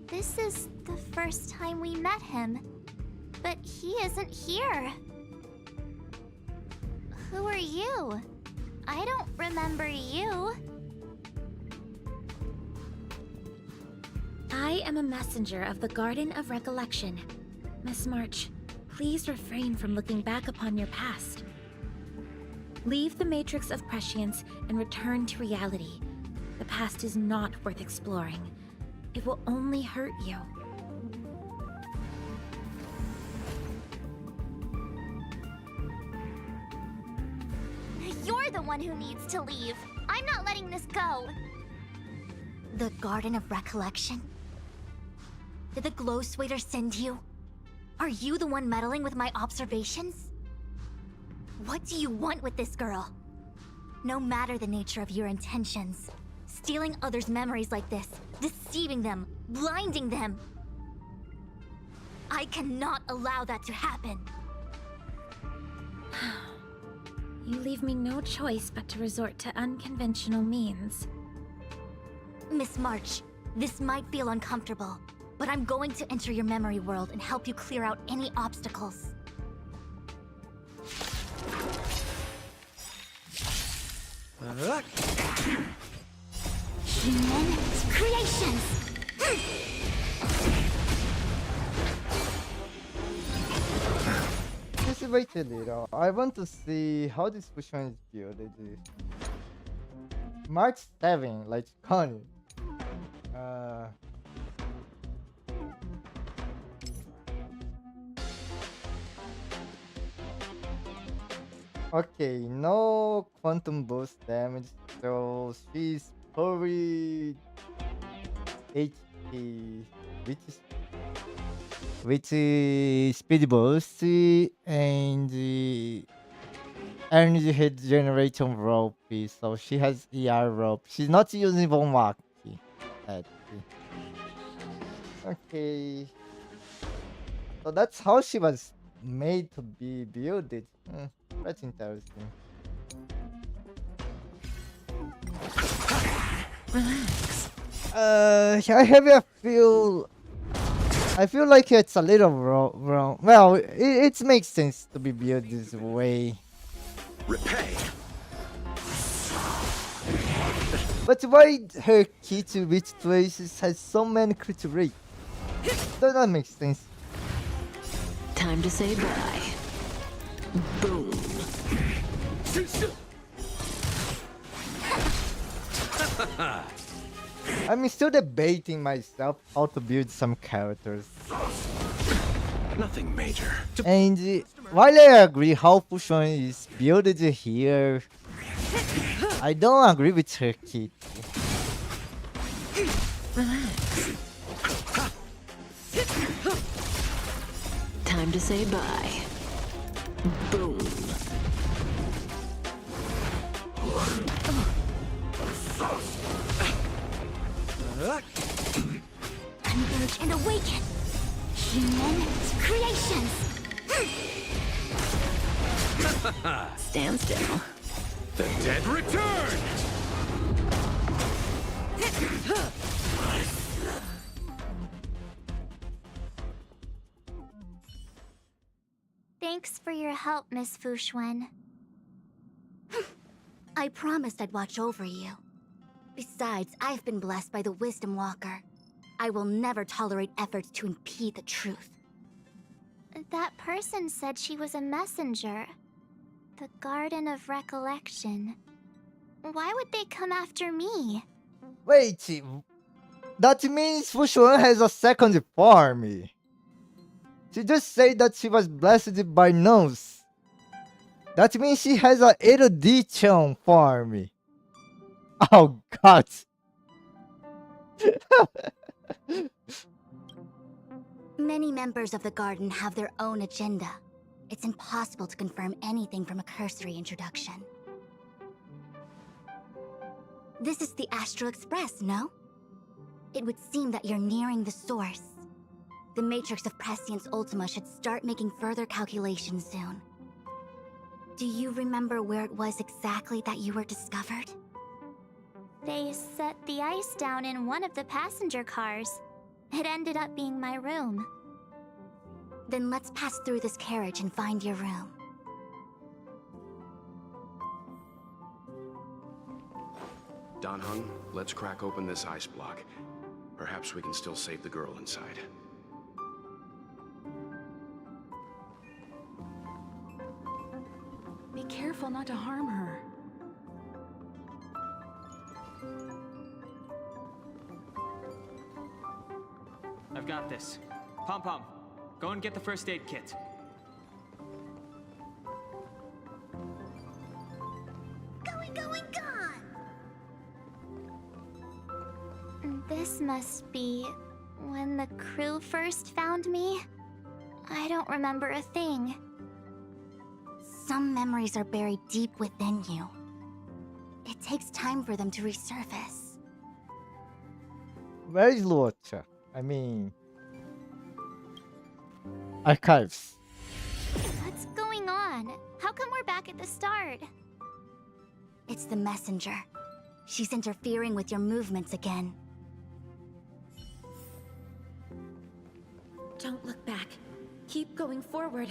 This is the first time we met him, but he isn't here. Who are you? I don't remember you. I am a messenger of the Garden of Recollection. Miss March, please refrain from looking back upon your past. Leave the matrix of prescience and return to reality. The past is not worth exploring. It will only hurt you. You're the one who needs to leave. I'm not letting this go. The Garden of Recollection? Did the glow swader send you? Are you the one meddling with my observations? What do you want with this girl? No matter the nature of your intentions, stealing others' memories like this, deceiving them, blinding them. I cannot allow that to happen. You leave me no choice but to resort to unconventional means. Miss March, this might feel uncomfortable, but I'm going to enter your memory world and help you clear out any obstacles. Human creations! Just wait a little. I want to see how this Fushan is built. March 7, like Connie. Okay, no quantum boost damage, so she's probably HP, which is speed boost and energy regeneration rope. So she has ER rope. She's not using Von Waki. Okay, so that's how she was made to be built. That's interesting. Relax. I feel like it's a little wrong. Well, it makes sense to be built this way. Repay. But why her key to which places has so many crit rate? Does that make sense? Time to say bye. Boom. I'm still debating myself how to build some characters. Nothing major. And while I agree how Fushon is built here, I don't agree with her kit. Relax. Time to say bye. Boom. Converge and awaken! Human creations! Stand still. The dead return! Thanks for your help, Miss Fushuen. I promised I'd watch over you. Besides, I've been blessed by the Wisdom Walker. I will never tolerate efforts to impede the truth. That person said she was a messenger. The Garden of Recollection. Why would they come after me? Wait, that means Fushuan has a second form. She just said that she was blessed by nuns. That means she has a erudition form. Oh god. Many members of the Garden have their own agenda. It's impossible to confirm anything from a cursory introduction. This is the Astral Express, no? It would seem that you're nearing the source. The Matrix of Prescience Ultima should start making further calculations soon. Do you remember where it was exactly that you were discovered? They set the ice down in one of the passenger cars. It ended up being my room. Then let's pass through this carriage and find your room. Dan Heng, let's crack open this ice block. Perhaps we can still save the girl inside. Be careful not to harm her. I've got this. Pom Pom, go and get the first aid kit. Going, gone! This must be when the crew first found me. I don't remember a thing. Some memories are buried deep within you. It takes time for them to resurface. Where is Luocha? I mean... Archives. What's going on? How come we're back at the start? It's the messenger. She's interfering with your movements again. Don't look back. Keep going forward.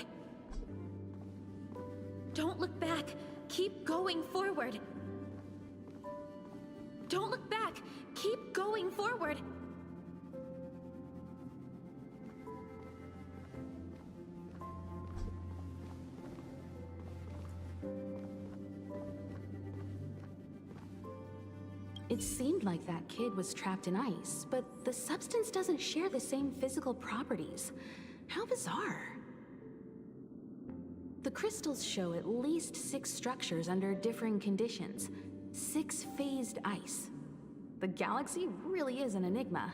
Don't look back. Keep going forward. Don't look back. Keep going forward. It seemed like that kid was trapped in ice, but the substance doesn't share the same physical properties. How bizarre. The crystals show at least 6 structures under differing conditions. 6 phased ice. The galaxy really is an enigma.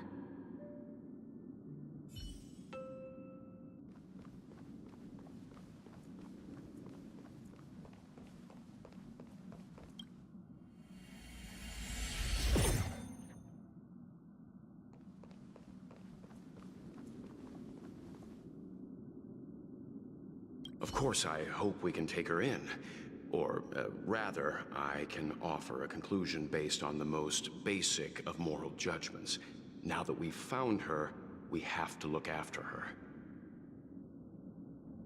Of course, I hope we can take her in. Or, rather, I can offer a conclusion based on the most basic of moral judgments. Now that we've found her, we have to look after her.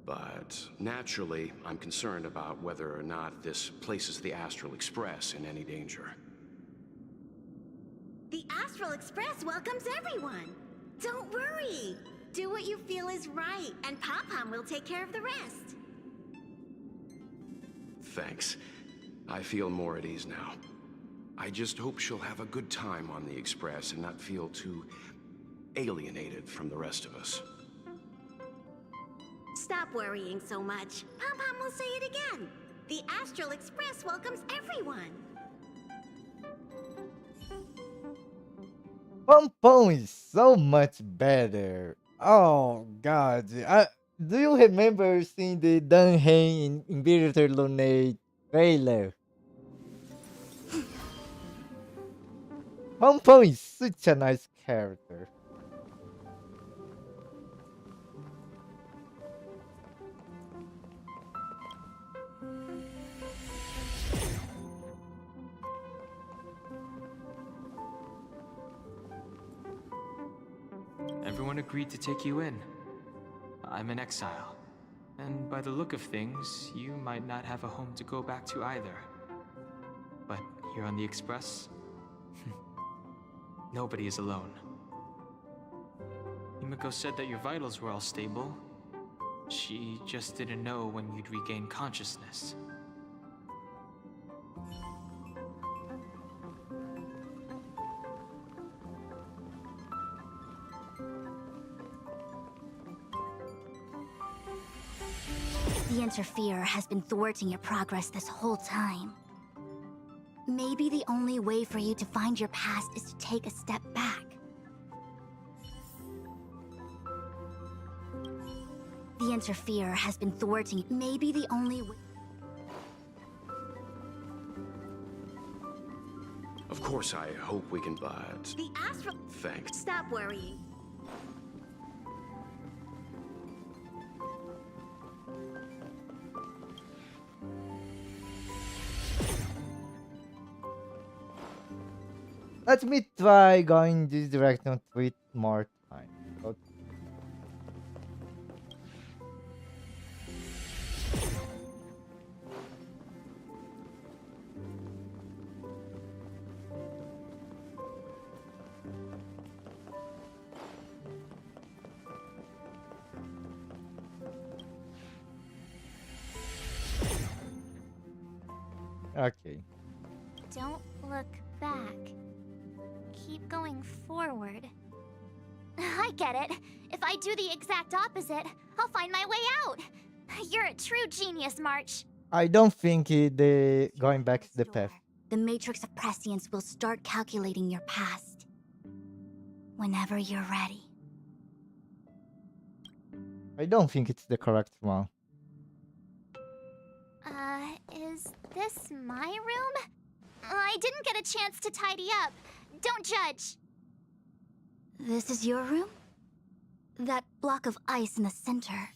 But naturally, I'm concerned about whether or not this places the Astral Express in any danger. The Astral Express welcomes everyone. Don't worry. Do what you feel is right, and Pom-Pom will take care of the rest. Thanks. I feel more at ease now. I just hope she'll have a good time on the Express and not feel too alienated from the rest of us. Stop worrying so much. Pom-Pom will say it again. The Astral Express welcomes everyone. Pom Pom is so much better. Oh god. Do you remember seeing the Dan Heng in Inverter Lunate trailer? Pom Pom is such a nice character. Everyone agreed to take you in. I'm in exile. And by the look of things, you might not have a home to go back to either. But here on the Express, nobody is alone. Himiko said that your vitals were all stable. She just didn't know when you'd regain consciousness. The Interferer has been thwarting your progress this whole time. Maybe the only way for you to find your past is to take a step back. The Interferer has been thwarting. Maybe the only way. Of course, I hope we can, but The astral. thanks. Stop worrying. Let me try going this direction 3 more times. Okay. Don't look back. Keep going forward. I get it. If I do the exact opposite, I'll find my way out. You're a true genius, March. I don't think the going back is the path. The Matrix of Prescience will start calculating your past. Whenever you're ready. I don't think it's the correct one. Is this my room? I didn't get a chance to tidy up. Don't judge. This is your room? That block of ice in the center.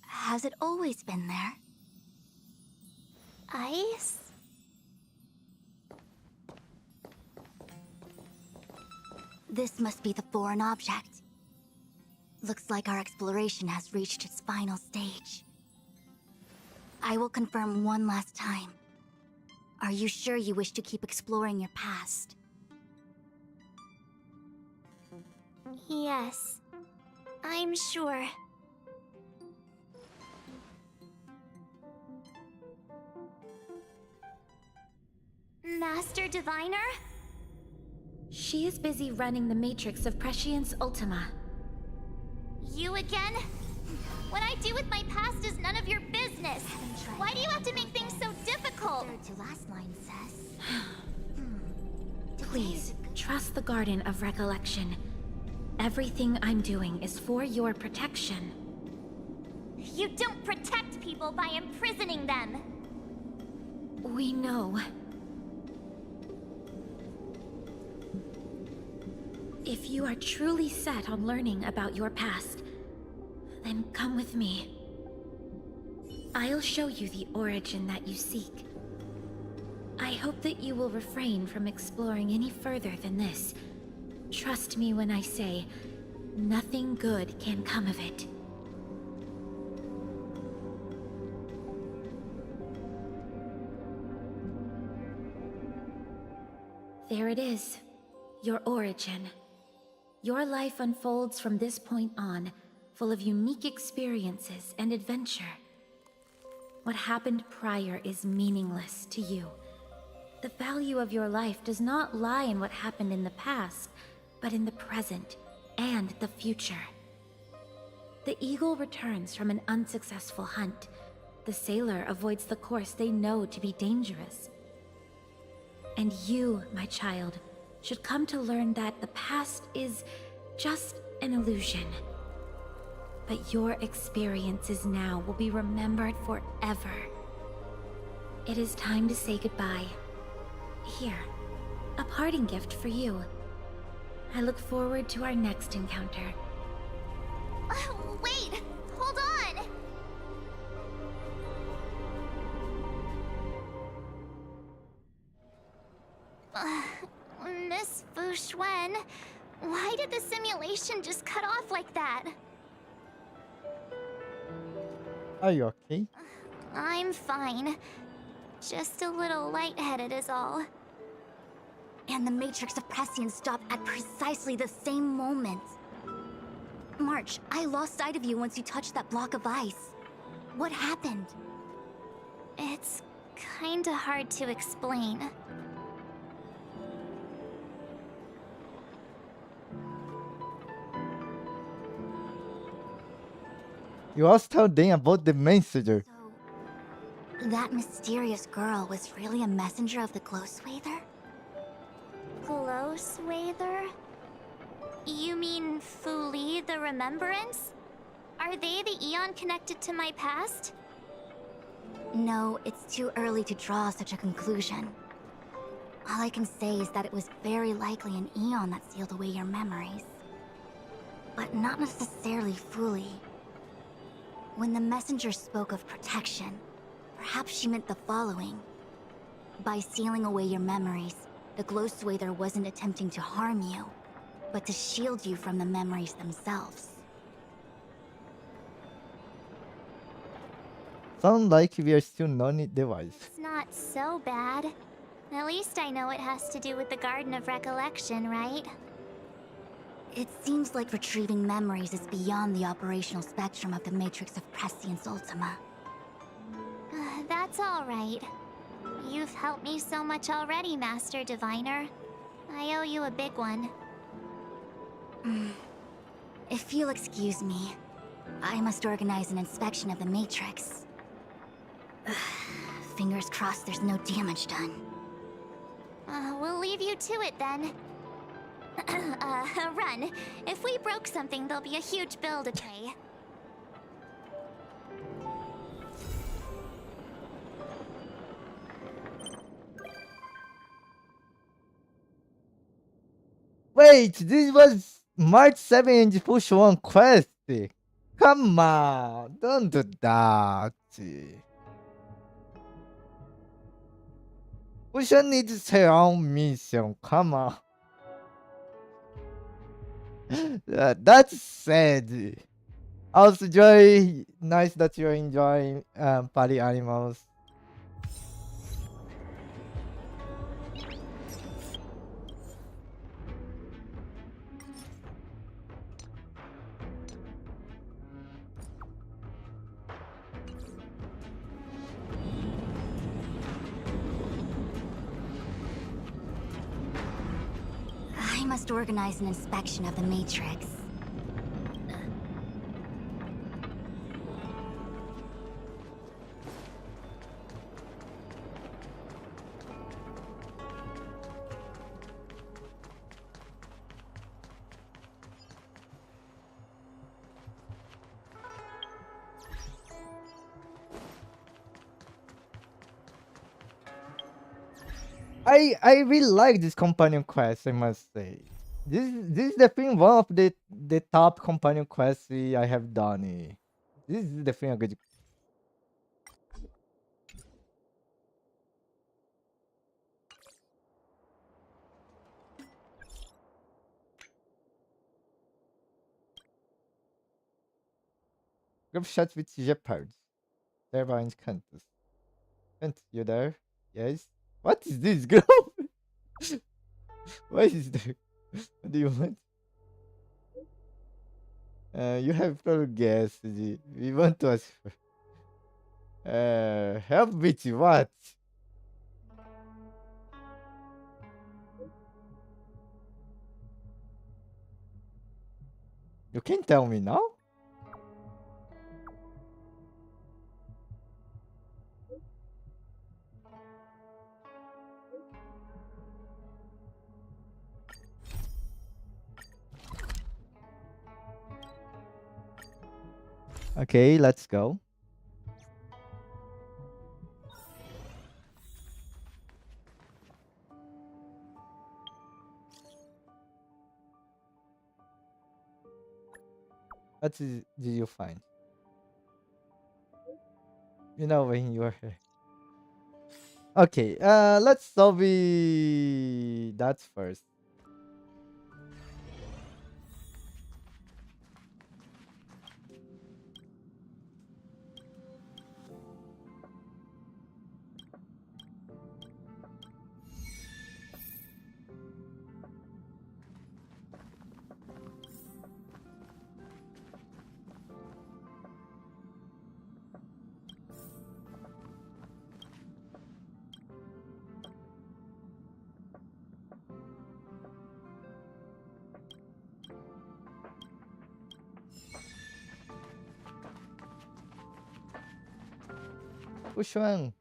Has it always been there? Ice? This must be the foreign object. Looks like our exploration has reached its final stage. I will confirm one last time. Are you sure you wish to keep exploring your past? Yes. I'm sure. Master Diviner? She is busy running the Matrix of Prescience Ultima. You again? What I do with my past is none of your business. Why do you have to make things so difficult? Third to last line says. Please, trust the Garden of Recollection. Everything I'm doing is for your protection. You don't protect people by imprisoning them. We know. If you are truly set on learning about your past, then come with me. I'll show you the origin that you seek. I hope that you will refrain from exploring any further than this. Trust me when I say, nothing good can come of it. There it is, your origin. Your life unfolds from this point on, full of unique experiences and adventure. What happened prior is meaningless to you. The value of your life does not lie in what happened in the past, but in the present and the future. The eagle returns from an unsuccessful hunt. The sailor avoids the course they know to be dangerous. And you, my child, should come to learn that the past is just an illusion. But your experiences now will be remembered forever. It is time to say goodbye. Here, a parting gift for you. I look forward to our next encounter. Wait! Hold on! Miss Fu Xuan, why did the simulation just cut off like that? Are you okay? I'm fine. Just a little lightheaded is all. And the Matrix of Prescience stopped at precisely the same moment. March, I lost sight of you once you touched that block of ice. What happened? It's kinda hard to explain. You also tell them about the messenger. That mysterious girl was really a messenger of the Glow Swather? Glow Swather? You mean Fuli the Remembrance? Are they the Eon connected to my past? No, it's too early to draw such a conclusion. All I can say is that it was very likely an Eon that sealed away your memories. But not necessarily Fuli. When the messenger spoke of protection, perhaps she meant the following. By sealing away your memories, the Glow Swather wasn't attempting to harm you, but to shield you from the memories themselves. Sound like we are still non device. It's not so bad. At least I know it has to do with the Garden of Recollection, right? It seems like retrieving memories is beyond the operational spectrum of the Matrix of Prescience Ultima. That's alright. You've helped me so much already, Master Diviner. I owe you a big one. If you'll excuse me, I must organize an inspection of the Matrix. Fingers crossed there's no damage done. We'll leave you to it then. Run. If we broke something, there'll be a huge bill to pay. Wait, this was March 7 and Push 1 quest. Come on, don't do that. Push 1 needs her own mission, come on. That's sad. Also, Joy, nice that you're enjoying party animals. I must organize an inspection of the Matrix. I really like this companion quest, I must say. This is definitely one of the top companion quests I have done. This is definitely a good. Group chat with Jeopards. Thereby in Cantus. Kent, you there? Yes? What is this group? What is there? What do you want? You have probably guessed. We want to ask for. Help with what? You can tell me now? Okay, let's go. Did you find? You know when you are here. Okay, let's solve that first. Fushuan.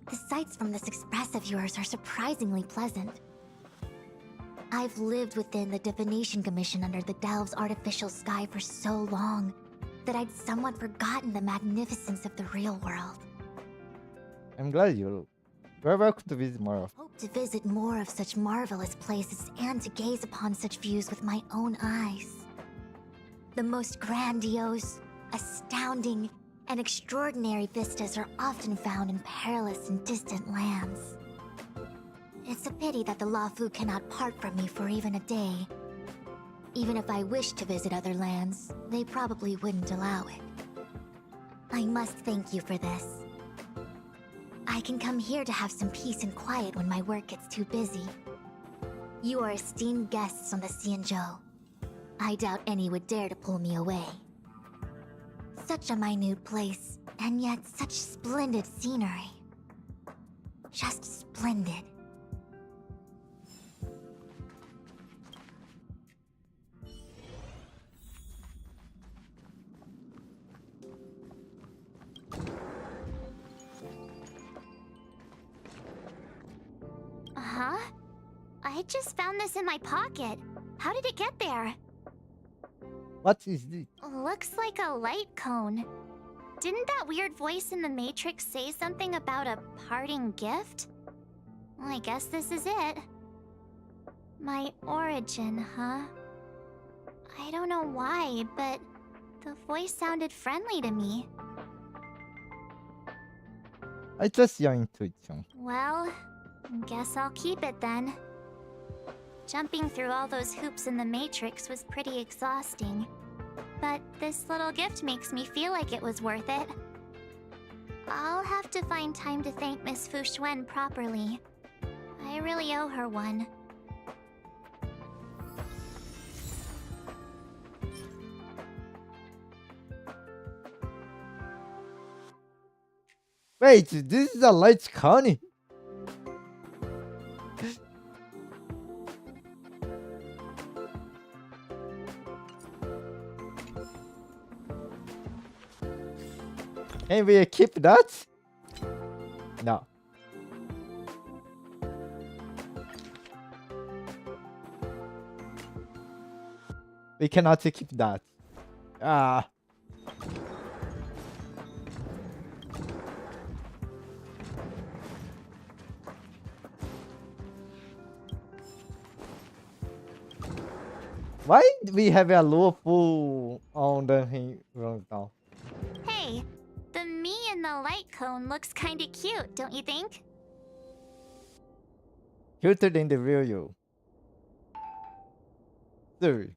The sights from this express of yours are surprisingly pleasant. I've lived within the Divination Commission under the Delve's artificial sky for so long that I'd somewhat forgotten the magnificence of the real world. I'm glad you're welcome to visit more often. Hope to visit more of such marvelous places and to gaze upon such views with my own eyes. The most grandiose, astounding, and extraordinary vistas are often found in perilous and distant lands. It's a pity that the Lafu cannot part from me for even a day. Even if I wished to visit other lands, they probably wouldn't allow it. I must thank you for this. I can come here to have some peace and quiet when my work gets too busy. You are esteemed guests on the Xianzhou. I doubt any would dare to pull me away. Such a minute place, and yet such splendid scenery. Just splendid. Huh? I just found this in my pocket. How did it get there? What is this? Looks like a light cone. Didn't that weird voice in the Matrix say something about a parting gift? Well, I guess this is it. My origin, huh? I don't know why, but the voice sounded friendly to me. I trust your intuition. Well, guess I'll keep it then. Jumping through all those hoops in the Matrix was pretty exhausting. But this little gift makes me feel like it was worth it. I'll have to find time to thank Miss Fushuen properly. I really owe her one. Wait, this is a light Connie. Can we keep that? No. We cannot keep that. Ah. Why do we have a Luofu on the road now? Hey, the me in the light cone looks kinda cute, don't you think? Cuter than the real you. Sorry.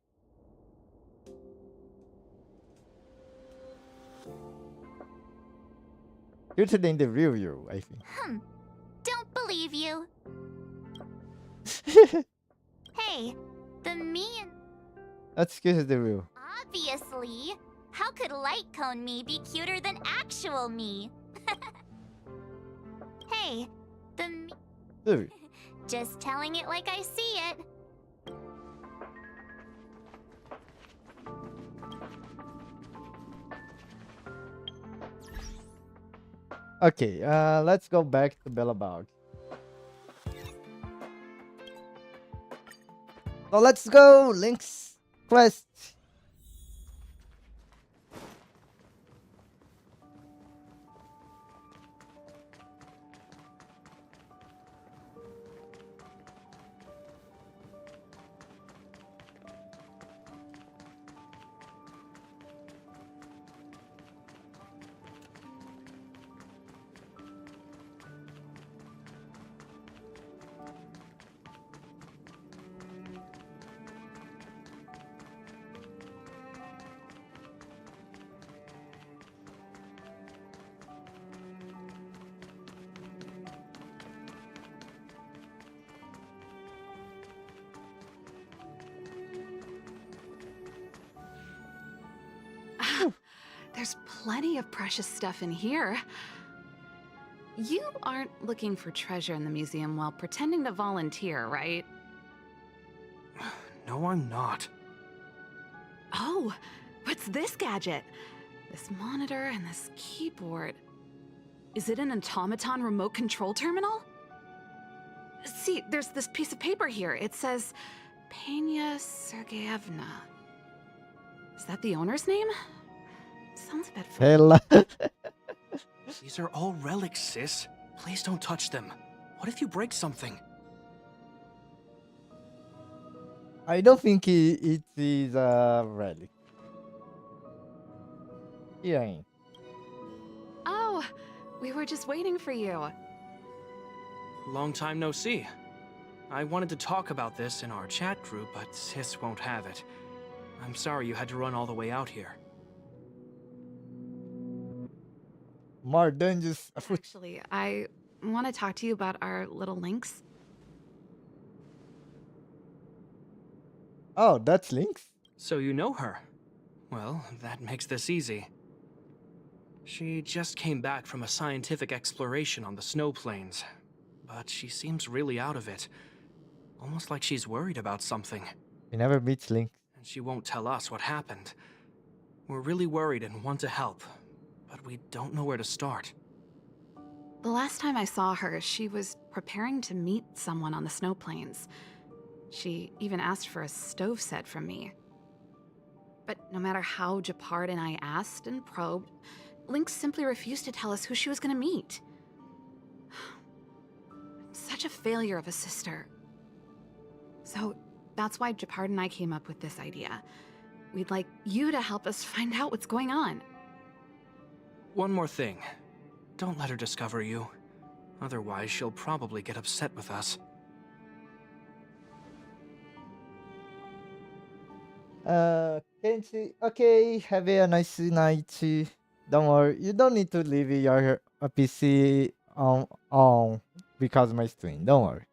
Cuter than the real you, I think. Don't believe you. Hey, the me in... That's cuter than the real. Obviously. How could light cone me be cuter than actual me? Hey, the me... Sorry. Just telling it like I see it. Okay, let's go back to Bellabog. So let's go, Link's quest. There's plenty of precious stuff in here. You aren't looking for treasure in the museum while pretending to volunteer, right? No, I'm not. Oh, what's this gadget? This monitor and this keyboard. Is it an automaton remote control terminal? See, there's this piece of paper here. It says Pena Sergeyevna. Is that the owner's name? Sounds a bit Hella. These are all relics, sis. Please don't touch them. What if you break something? I don't think it is a relic. Yeah. Oh, we were just waiting for you. Long time no see. I wanted to talk about this in our chat group, but sis won't have it. I'm sorry you had to run all the way out here. More dungeons afoot. Actually, I want to talk to you about our little Lynx. Oh, that's Lynx? So you know her. Well, that makes this easy. She just came back from a scientific exploration on the snow plains, but she seems really out of it. Almost like she's worried about something. We never meet Lynx. And she won't tell us what happened. We're really worried and want to help, but we don't know where to start. The last time I saw her, she was preparing to meet someone on the snow plains. She even asked for a stove set from me. But no matter how Japard and I asked and probed, Lynx simply refused to tell us who she was going to meet. Such a failure of a sister. So that's why Japard and I came up with this idea. We'd like you to help us find out what's going on. One more thing. Don't let her discover you. Otherwise, she'll probably get upset with us. Can't you? Okay, have a nice night. Don't worry, you don't need to leave your PC on because of my stream. Don't worry.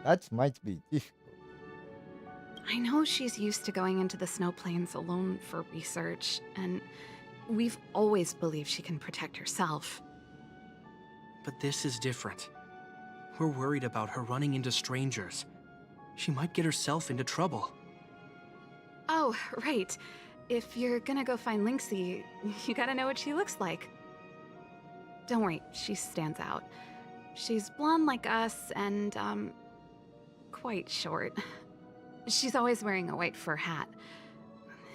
That might be difficult. I know she's used to going into the snow plains alone for research, and we've always believed she can protect herself. But this is different. We're worried about her running into strangers. She might get herself into trouble. Oh, right. If you're gonna go find Lynxie, you gotta know what she looks like. Don't worry, she stands out. She's blonde like us and, quite short. She's always wearing a white fur hat.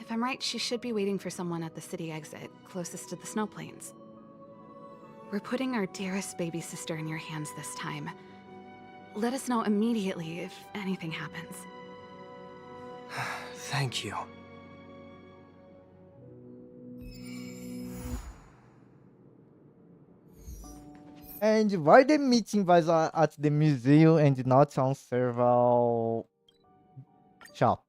If I'm right, she should be waiting for someone at the city exit, closest to the snow plains. We're putting our dearest baby sister in your hands this time. Let us know immediately if anything happens. Thank you. And why the meeting was at the museum and not on serval shop?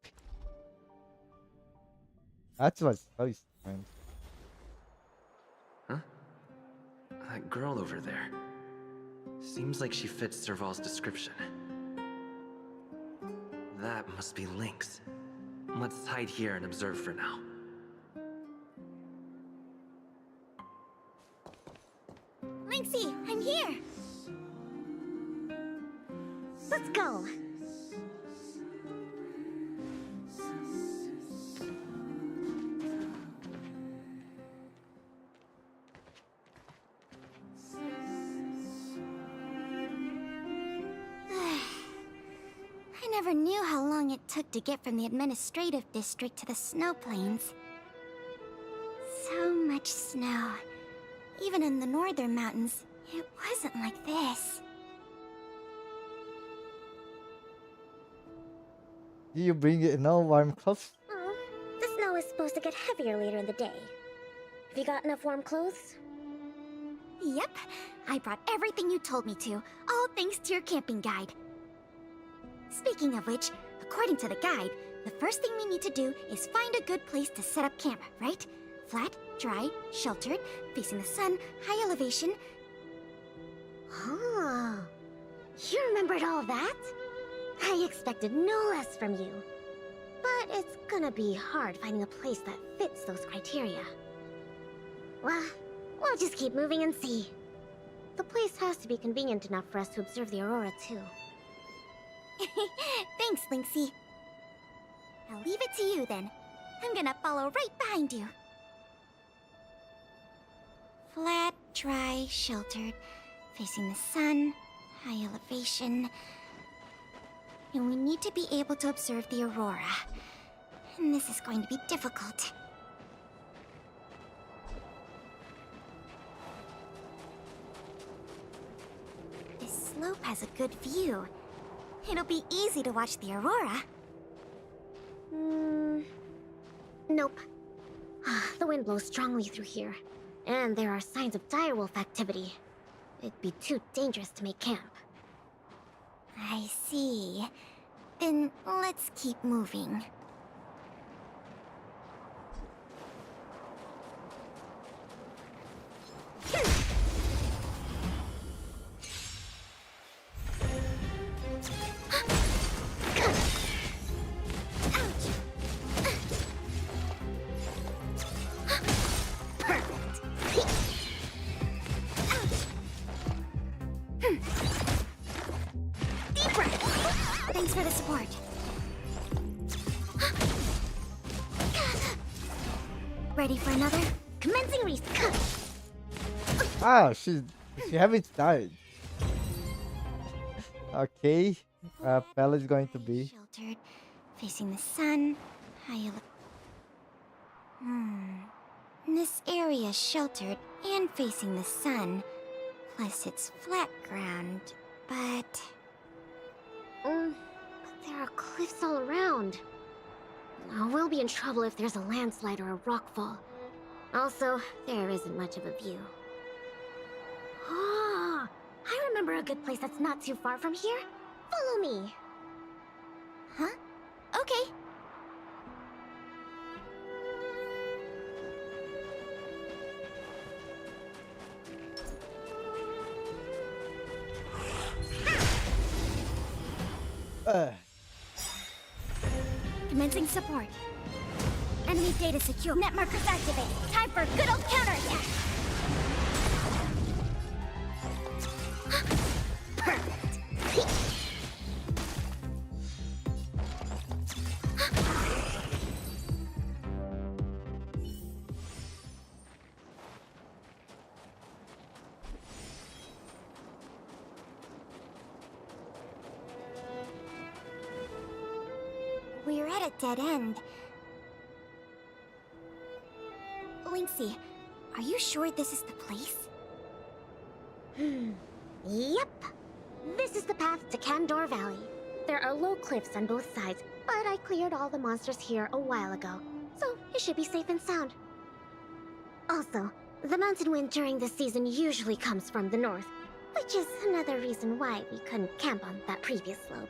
That was so strange. Huh? That girl over there. Seems like she fits Serval's description. That must be Lynx. Let's hide here and observe for now. Lynxie, I'm here! Let's go! I never knew how long it took to get from the administrative district to the snow plains. So much snow. Even in the northern mountains, it wasn't like this. Do you bring no warm clothes? Oh, the snow is supposed to get heavier later in the day. Have you got enough warm clothes? Yep, I brought everything you told me to, all thanks to your camping guide. Speaking of which, according to the guide, the first thing we need to do is find a good place to set up camp, right? Flat, dry, sheltered, facing the sun, high elevation. Oh, you remembered all that? I expected no less from you. But it's gonna be hard finding a place that fits those criteria. Well, we'll just keep moving and see. The place has to be convenient enough for us to observe the aurora, too. Thanks, Lynxie. I'll leave it to you, then. I'm gonna follow right behind you. Flat, dry, sheltered, facing the sun, high elevation. And we need to be able to observe the aurora. And this is going to be difficult. This slope has a good view. It'll be easy to watch the aurora. Nope. The wind blows strongly through here. And there are signs of direwolf activity. It'd be too dangerous to make camp. I see. Then let's keep moving. Thanks for the support. Ready for another? Commencing reset. Ah, she haven't died. Okay. Bella is going to be. Sheltered, facing the sun, high This area is sheltered and facing the sun, plus it's flat ground, but there are cliffs all around. We'll be in trouble if there's a landslide or a rockfall. Also, there isn't much of a view. Ah, I remember a good place that's not too far from here. Follow me. Huh? Okay. Commencing support. Enemy data secure. Net markers activated. Time for a good old counterattack. Perfect. We're at a dead end. Linksy, are you sure this is the place? Yep. This is the path to Candor Valley. There are low cliffs on both sides, but I cleared all the monsters here a while ago, so it should be safe and sound. Also, the mountain wind during this season usually comes from the north, which is another reason why we couldn't camp on that previous slope.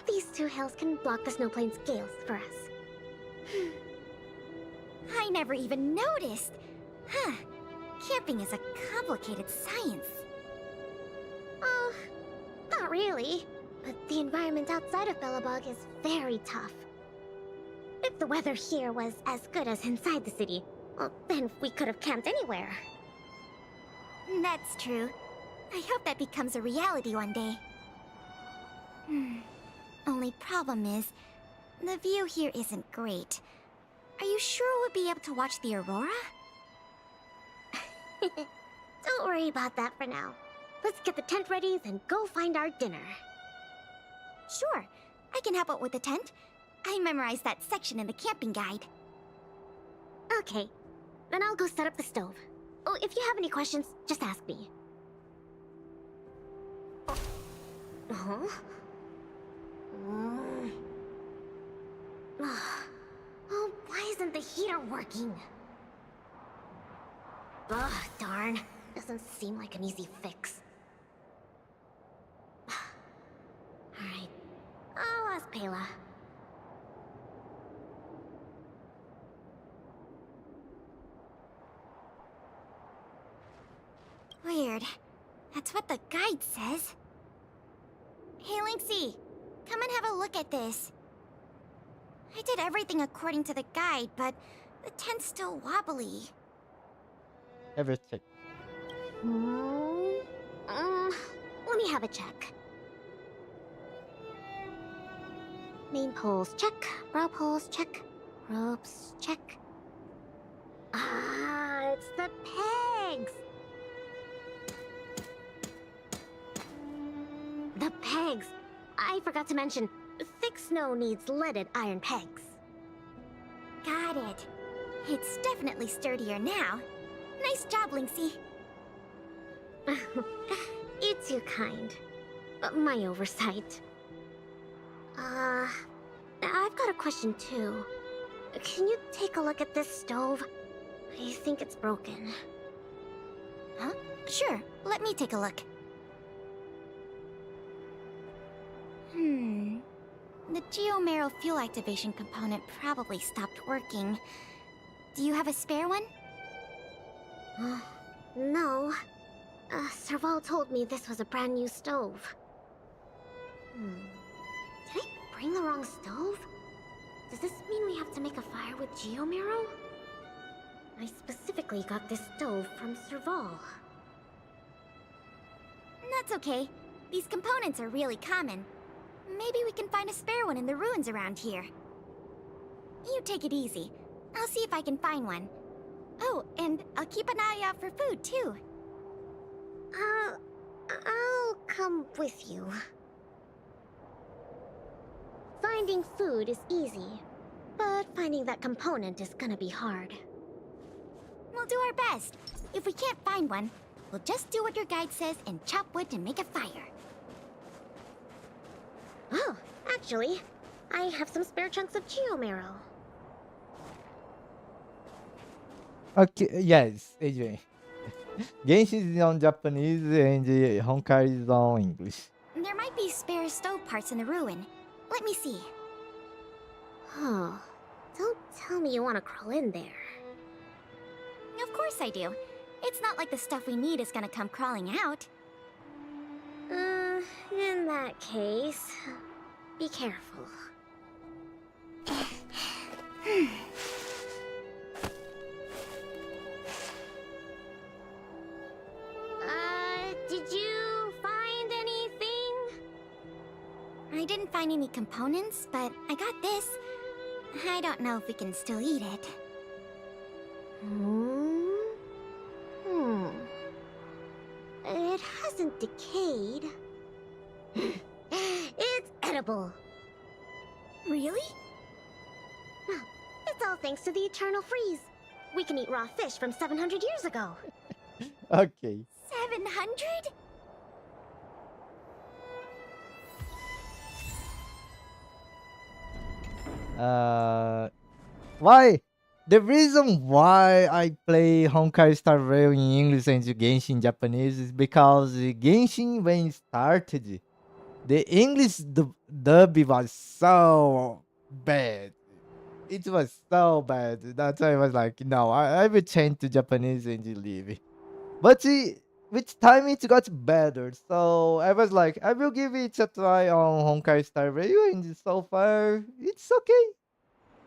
These two hills can block the snowplains' gales for us. I never even noticed. Huh. Camping is a complicated science. Oh, not really. But the environment outside of Bellabog is very tough. If the weather here was as good as inside the city, well, then we could have camped anywhere. That's true. I hope that becomes a reality one day. Only problem is, the view here isn't great. Are you sure we'll be able to watch the aurora? Don't worry about that for now. Let's get the tent ready, then go find our dinner. Sure, I can help out with the tent. I memorized that section in the camping guide. Okay, then I'll go set up the stove. Oh, if you have any questions, just ask me. Huh? Oh, why isn't the heater working? Ugh, darn. Doesn't seem like an easy fix. Alright. I'll ask Pela. Weird. That's what the guide says. Hey, Linksy. Come and have a look at this. I did everything according to the guide, but the tent's still wobbly. Everything. Let me have a check. Main poles, check. Brow poles, check. Ropes, check. it's the pegs! The pegs! I forgot to mention, thick snow needs leaded iron pegs. Got it. It's definitely sturdier now. Nice job, Linksy. It's your kind. My oversight. I've got a question too. Can you take a look at this stove? I think it's broken. Huh? Sure, let me take a look. The Geomero fuel activation component probably stopped working. Do you have a spare one? No. Serval told me this was a brand new stove. Did I bring the wrong stove? Does this mean we have to make a fire with Geomero? I specifically got this stove from Serval. That's okay. These components are really common. Maybe we can find a spare one in the ruins around here. You take it easy. I'll see if I can find one. Oh, and I'll keep an eye out for food, too. I'll come with you. Finding food is easy, but finding that component is gonna be hard. We'll do our best. If we can't find one, we'll just do what your guide says and chop wood to make a fire. Oh, actually, I have some spare chunks of Geomero. Okay, yes, AJ. Genshin is on Japanese and Honkai is on English. There might be spare stove parts in the ruin. Let me see. Oh, don't tell me you want to crawl in there. Of course I do. It's not like the stuff we need is gonna come crawling out. In that case, be careful. Did you find anything? I didn't find any components, but I got this. I don't know if we can still eat it. It hasn't decayed. It's edible. Really? It's all thanks to the eternal freeze. We can eat raw fish from 700 years ago. Okay. 700? Why? The reason why I play Honkai Star Rail in English and Genshin in Japanese is because Genshin, when it started, the English dub was so bad. It was so bad. That's why I was like, no, I will change to Japanese and leave. But with time, it got better. So I was like, I will give it a try on Honkai Star Rail, and so far, it's okay.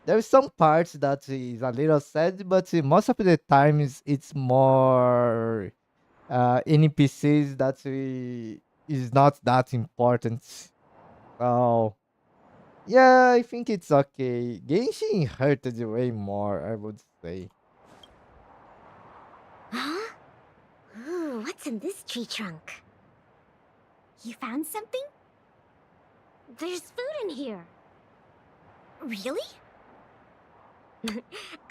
There's some parts that is a little sad, but most of the times it's more NPCs that is not that important. So yeah, I think it's okay. Genshin hurted way more, I would say. Huh? Ooh, what's in this tree trunk? You found something? There's food in here. Really?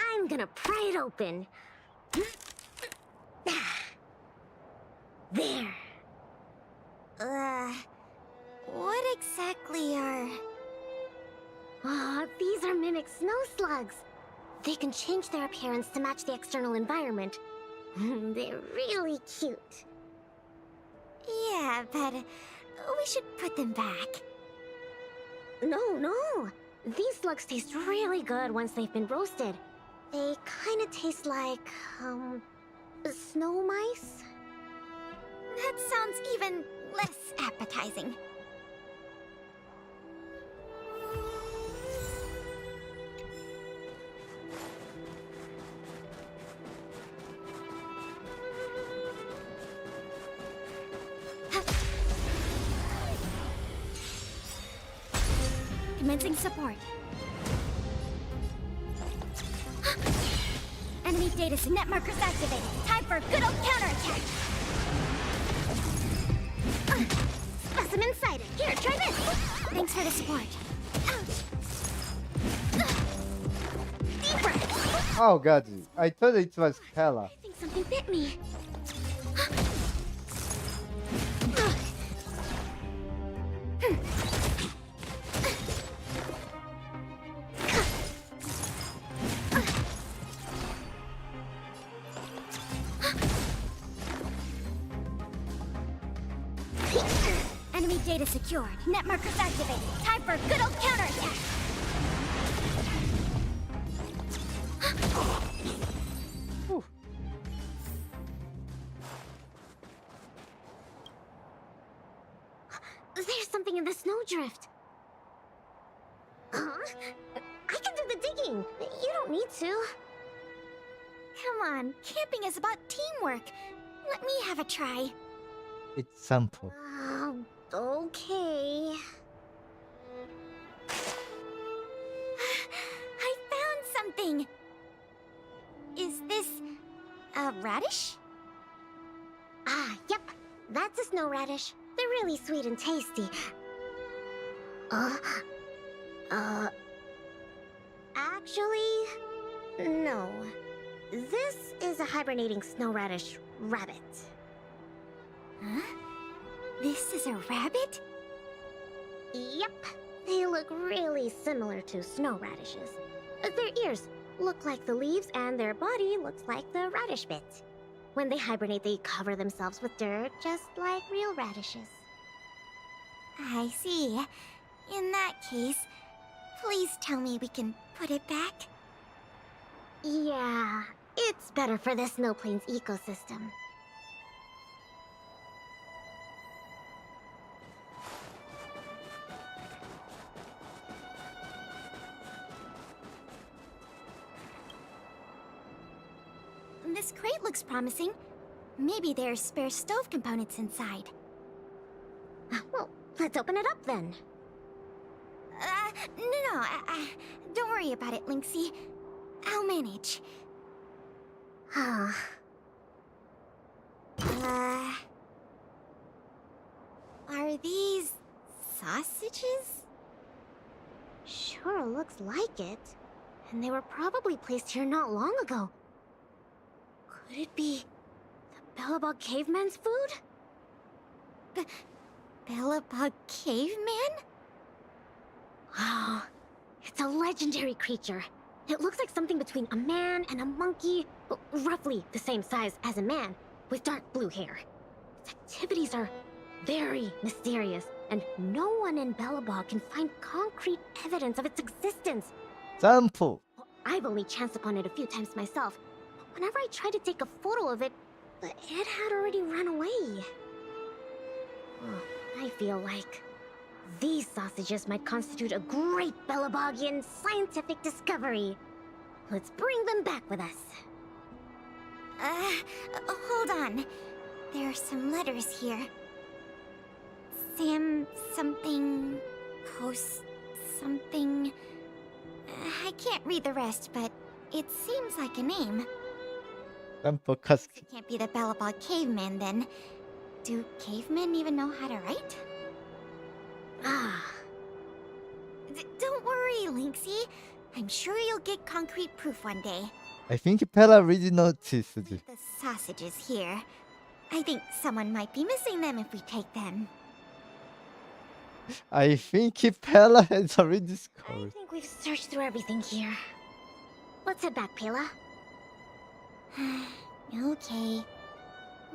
I'm gonna pry it open. There. What exactly are... Oh, these are mimic snow slugs. They can change their appearance to match the external environment. They're really cute. Yeah, but we should put them back. No. These slugs taste really good once they've been roasted. They kind of taste like, snow mice? That sounds even less appetizing. Commencing support. Enemy Enemy data net markers activated. Time for a good old counterattack. Specimen sighted. Here, try this. Thanks for the support. Ouch. Deep breath. Oh god, I thought it was Pella. I think something bit me. Enemy data secured. Net markers activated. Time for a good old counterattack. There's something in the snowdrift. Huh? I can do the digging. You don't need to. Come on, camping is about teamwork. Let me have a try. It's sample. Okay. I found something. Is this a radish? Ah, yep. That's a snow radish. They're really sweet and tasty. Actually, no. This is a hibernating snow radish rabbit. Huh? This is a rabbit? Yep. They look really similar to snow radishes. Their ears look like the leaves and their body looks like the radish bit. When they hibernate, they cover themselves with dirt, just like real radishes. I see. In that case, please tell me we can put it back? Yeah, it's better for the Snow Plains ecosystem. This crate looks promising. Maybe there's spare stove components inside. Well, let's open it up then. No, don't worry about it, Lynxie. I'll manage. Are these sausages? Sure looks like it. And they were probably placed here not long ago. Could it be the Bellabog caveman's food? Bellabog caveman? Wow, it's a legendary creature. It looks like something between a man and a monkey, roughly the same size as a man, with dark blue hair. Its activities are very mysterious, and no one in Bellabog can find concrete evidence of its existence. Sample. I've only chanced upon it a few times myself. Whenever I tried to take a photo of it, it had already run away. I feel like these sausages might constitute a great Bellabogian scientific discovery. Let's bring them back with us. Hold on. There are some letters here. Sam something... Post something... I can't read the rest, but it seems like a name. Sample Kaski. It can't be the Bellabog caveman, then. Do cavemen even know how to write? Don't worry, Lynxie. I'm sure you'll get concrete proof one day. I think Pella really noticed. The sausages here. I think someone might be missing them if we take them. I think Pella has already discovered. I think we've searched through everything here. Let's head back, Pela. Okay.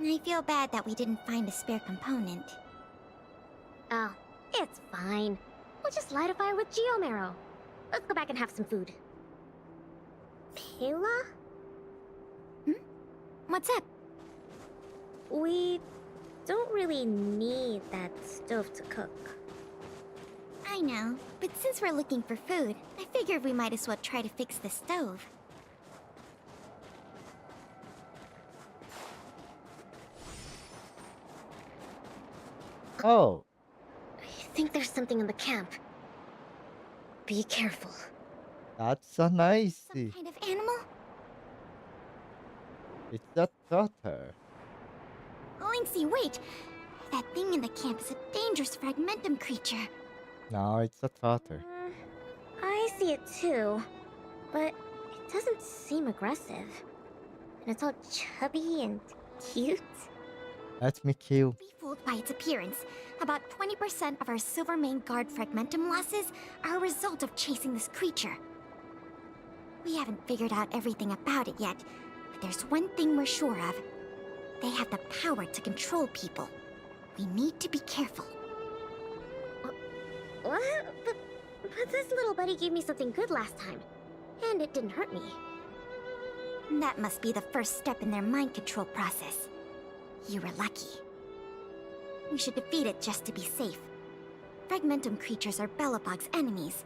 I feel bad that we didn't find a spare component. Oh, it's fine. We'll just light a fire with Geomarrow. Let's go back and have some food. Pela? What's up? We don't really need that stove to cook. I know, but since we're looking for food, I figured we might as well try to fix the stove. Oh. I think there's something in the camp. Be careful. That's so nice. Some kind of animal? It's that daughter. Linksy, wait! That thing in the camp is a dangerous fragmentum creature. No, it's a daughter. I see it too, but it doesn't seem aggressive. And it's all chubby and cute. Let me kill. Be fooled by its appearance. About 20% of our Silvermane Guard fragmentum losses are a result of chasing this creature. We haven't figured out everything about it yet, but there's one thing we're sure of. They have the power to control people. We need to be careful. What? But this little buddy gave me something good last time, and it didn't hurt me. That must be the first step in their mind control process. You were lucky. We should defeat it just to be safe. Fragmentum creatures are Bellabog's enemies.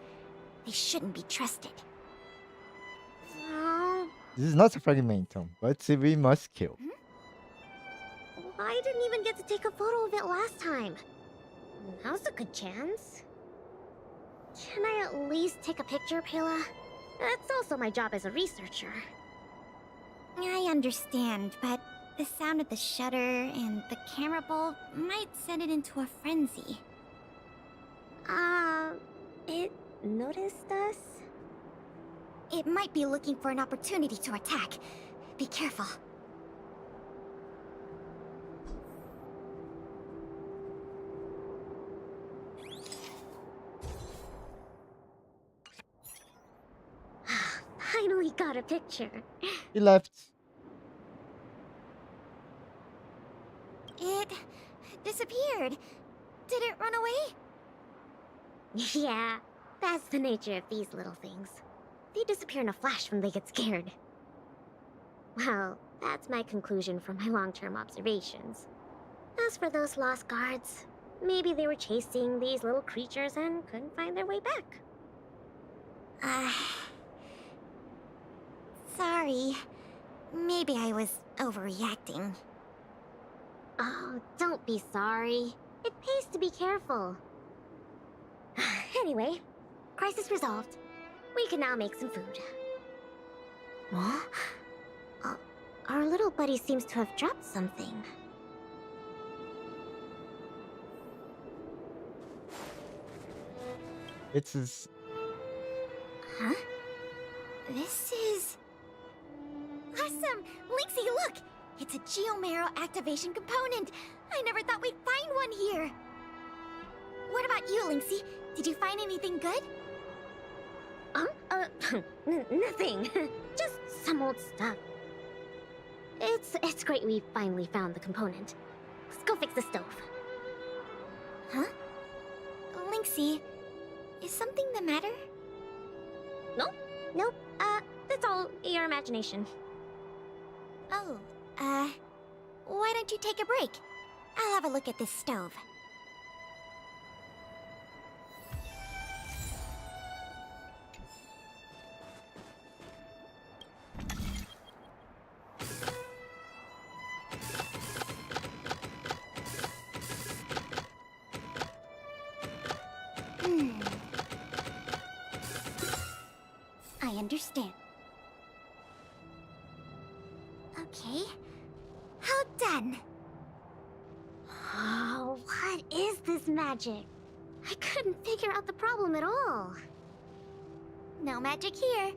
They shouldn't be trusted. This is not a fragmentum, but we must kill. I didn't even get to take a photo of it last time. Now's a good chance. Can I at least take a picture, Pela? That's also my job as a researcher. I understand, but the sound of the shutter and the camera bulb might send it into a frenzy. It noticed us? It might be looking for an opportunity to attack. Be careful. Finally got a picture. He left. It disappeared. Did it run away? Yeah, that's the nature of these little things. They disappear in a flash when they get scared. Well, that's my conclusion from my long-term observations. As for those lost guards, maybe they were chasing these little creatures and couldn't find their way back. Sorry. Maybe I was overreacting. Oh, don't be sorry. It pays to be careful. Anyway, crisis resolved. We can now make some food. Huh? Our little buddy seems to have dropped something. It's his. Huh? This is... Awesome! Linksy, look! It's a Geomarrow activation component! I never thought we'd find one here! What about you, Linksy? Did you find anything good? Nothing. Just some old stuff. It's great we finally found the component. Let's go fix the stove. Huh? Linksy, is something the matter? Nope. That's all your imagination. Oh, why don't you take a break? I'll have a look at this stove. I understand. Okay. How done? Oh, what is this magic? I couldn't figure out the problem at all. No magic here.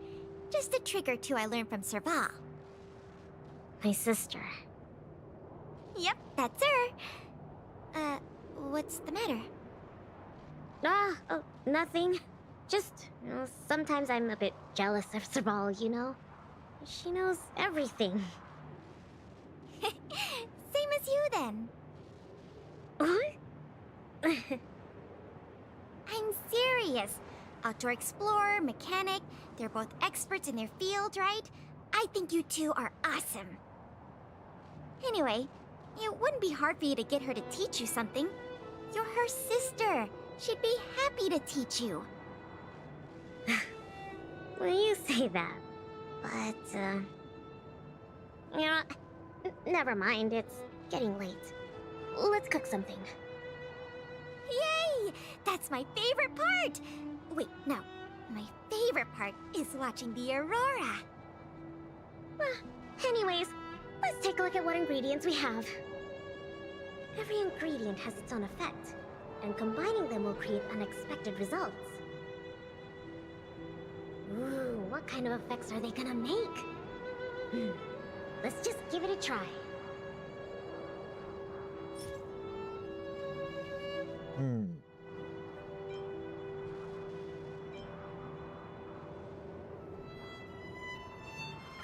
Just a trick or two I learned from Serval. My sister. Yep, that's her. What's the matter? Oh, nothing. Just, sometimes I'm a bit jealous of Serval, you know? She knows everything. Same as you, then. What? I'm serious. Outdoor explorer, mechanic, they're both experts in their field, right? I think you two are awesome. Anyway, it wouldn't be hard for you to get her to teach you something. You're her sister. She'd be happy to teach you. Well, you say that, but, never mind, it's getting late. Let's cook something. Yay! That's my favorite part! Wait, no. My favorite part is watching the aurora. Anyways, Let's take a look at what ingredients we have. Every ingredient has its own effect, and combining them will create unexpected results. Ooh, what kind of effects are they gonna make? Let's just give it a try.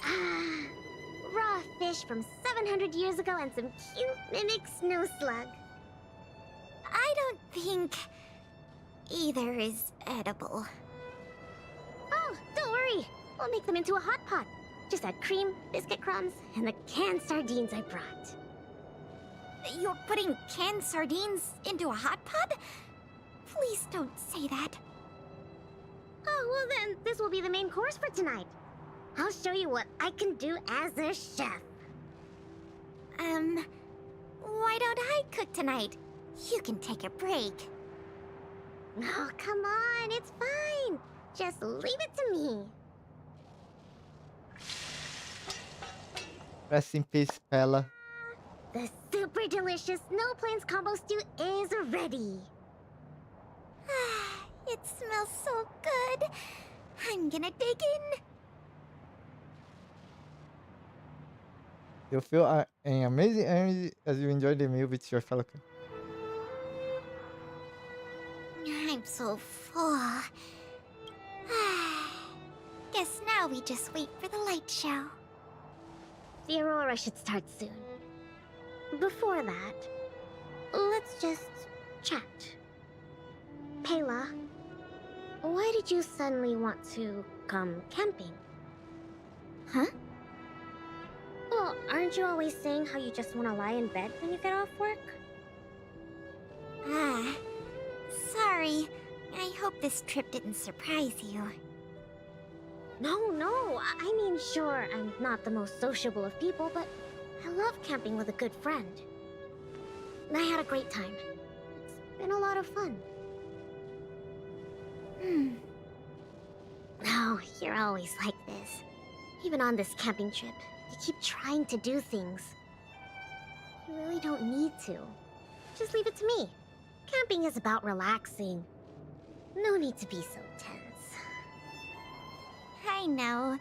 Ah, raw fish from 700 years ago and some cute mimic snow slug. I don't think either is edible. Oh, don't worry. We'll make them into a hot pot. Just add cream, biscuit crumbs, and the canned sardines I brought. You're putting canned sardines into a hot pot? Please don't say that. Oh, well then, this will be the main course for tonight. I'll show you what I can do as a chef. Why don't I cook tonight? You can take a break. Oh, come on, it's fine. Just leave it to me. Rest in peace, fella. The super delicious Snow Plains combo stew is ready. It smells so good. I'm gonna dig in. You feel an amazing energy as you enjoy the meal with your fellow. I'm so full. Guess now we just wait for the light show. The aurora should start soon. Before that, let's just chat. Pela, why did you suddenly want to come camping? Huh? Well, aren't you always saying how you just want to lie in bed when you get off work? Sorry. I hope this trip didn't surprise you. No, I mean, sure, I'm not the most sociable of people, but I love camping with a good friend. And I had a great time. It's been a lot of fun. Oh, you're always like this. Even on this camping trip, you keep trying to do things. You really don't need to. Just leave it to me. Camping is about relaxing. No need to be so tense. I know.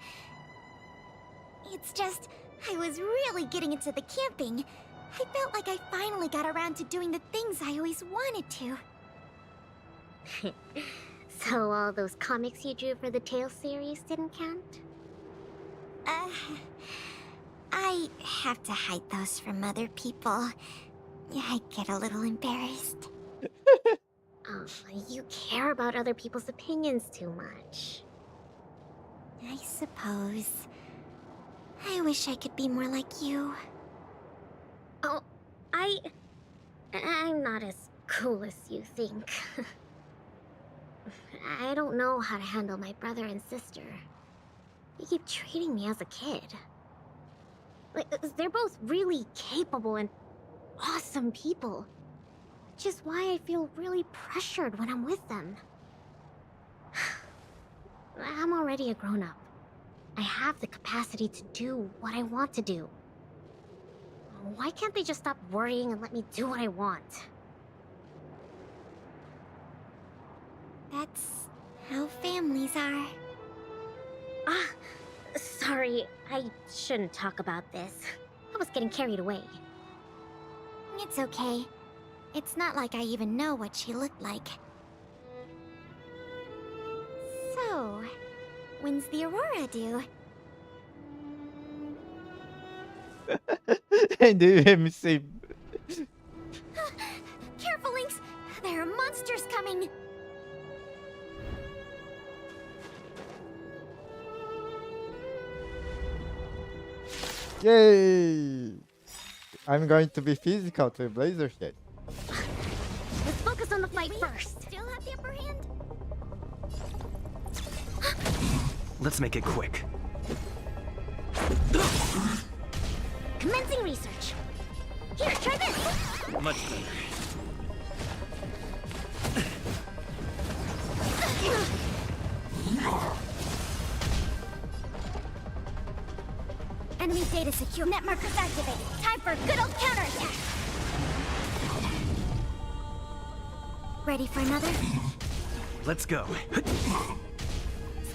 It's just, I was really getting into the camping. I felt like I finally got around to doing the things I always wanted to. So all those comics you drew for the Tales series didn't count? I have to hide those from other people. I get a little embarrassed. Oh, you care about other people's opinions too much. I suppose. I wish I could be more like you. Oh, I'm not as cool as you think. I don't know how to handle my brother and sister. They keep treating me as a kid. Like, they're both really capable and awesome people. Which is why I feel really pressured when I'm with them. I'm already a grown-up. I have the capacity to do what I want to do. Why can't they just stop worrying and let me do what I want? That's how families are. Sorry, I shouldn't talk about this. I was getting carried away. It's okay. It's not like I even know what she looked like. So, when's the aurora due? And do you hear me say? Careful, Lynx! There are monsters coming! Yay! I'm going to be physical to Blazer Shed. Let's focus on the fight first. Still have the upper hand? Let's make it quick. Commencing research. Here, try this. Much better. Enemy data secure. Net markers activated. Time for a good old counterattack. Ready for another? Let's go.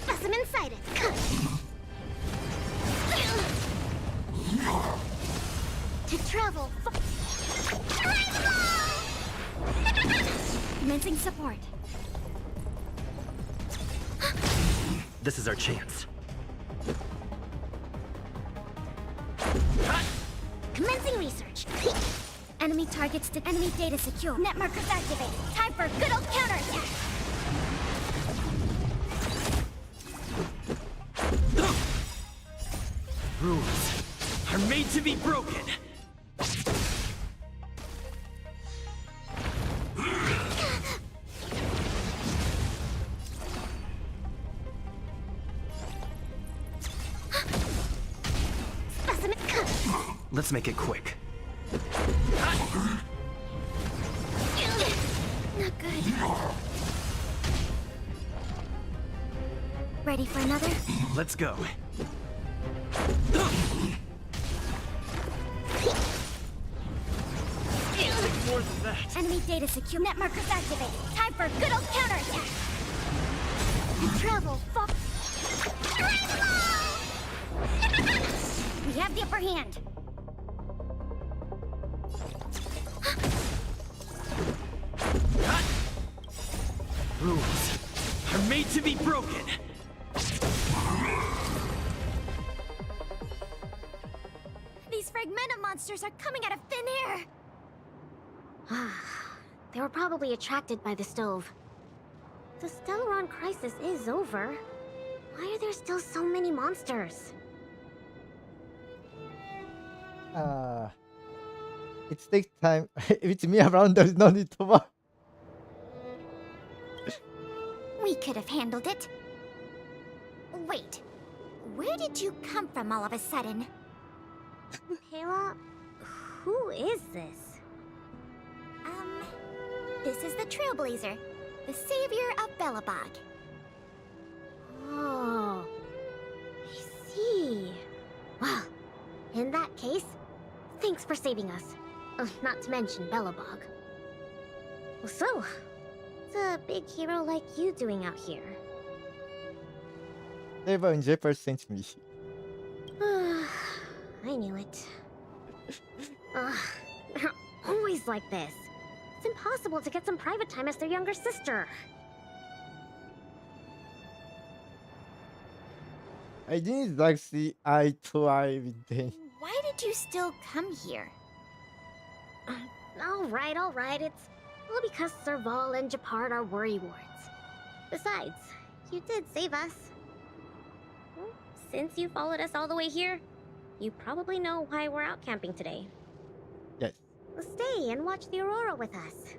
Specimen sighted. To travel. Commencing support. This is our chance. Commencing research. Enemy targets to enemy data secure. Net markers activated. Time for a good old counterattack. Rules are made to be broken. Specimen. Let's make it quick. Not good. Ready for another? Let's go. More than that. Enemy data secure. Net markers activated. Time for a good old counterattack. Travel. We have the upper hand. Rules are made to be broken. These fragmented monsters are coming out of thin air. They were probably attracted by the stove. The Stellaron crisis is over. Why are there still so many monsters? It takes time. If it's me around, there's no need to worry. We could have handled it. Wait, where did you come from all of a sudden? Pela, who is this? This is the Trailblazer, the savior of Belobog. Oh, I see. Well, in that case, thanks for saving us. Not to mention Belobog. So, what's a big hero like you doing out here? Level 100% misi. I knew it. They're always like this. It's impossible to get some private time as their younger sister. I didn't like see eye to eye with them. Why did you still come here? All right. It's all because Serval and Japard are worrywarts. Besides, you did save us. Well, since you followed us all the way here, you probably know why we're out camping today. Yes. Stay and watch the aurora with us.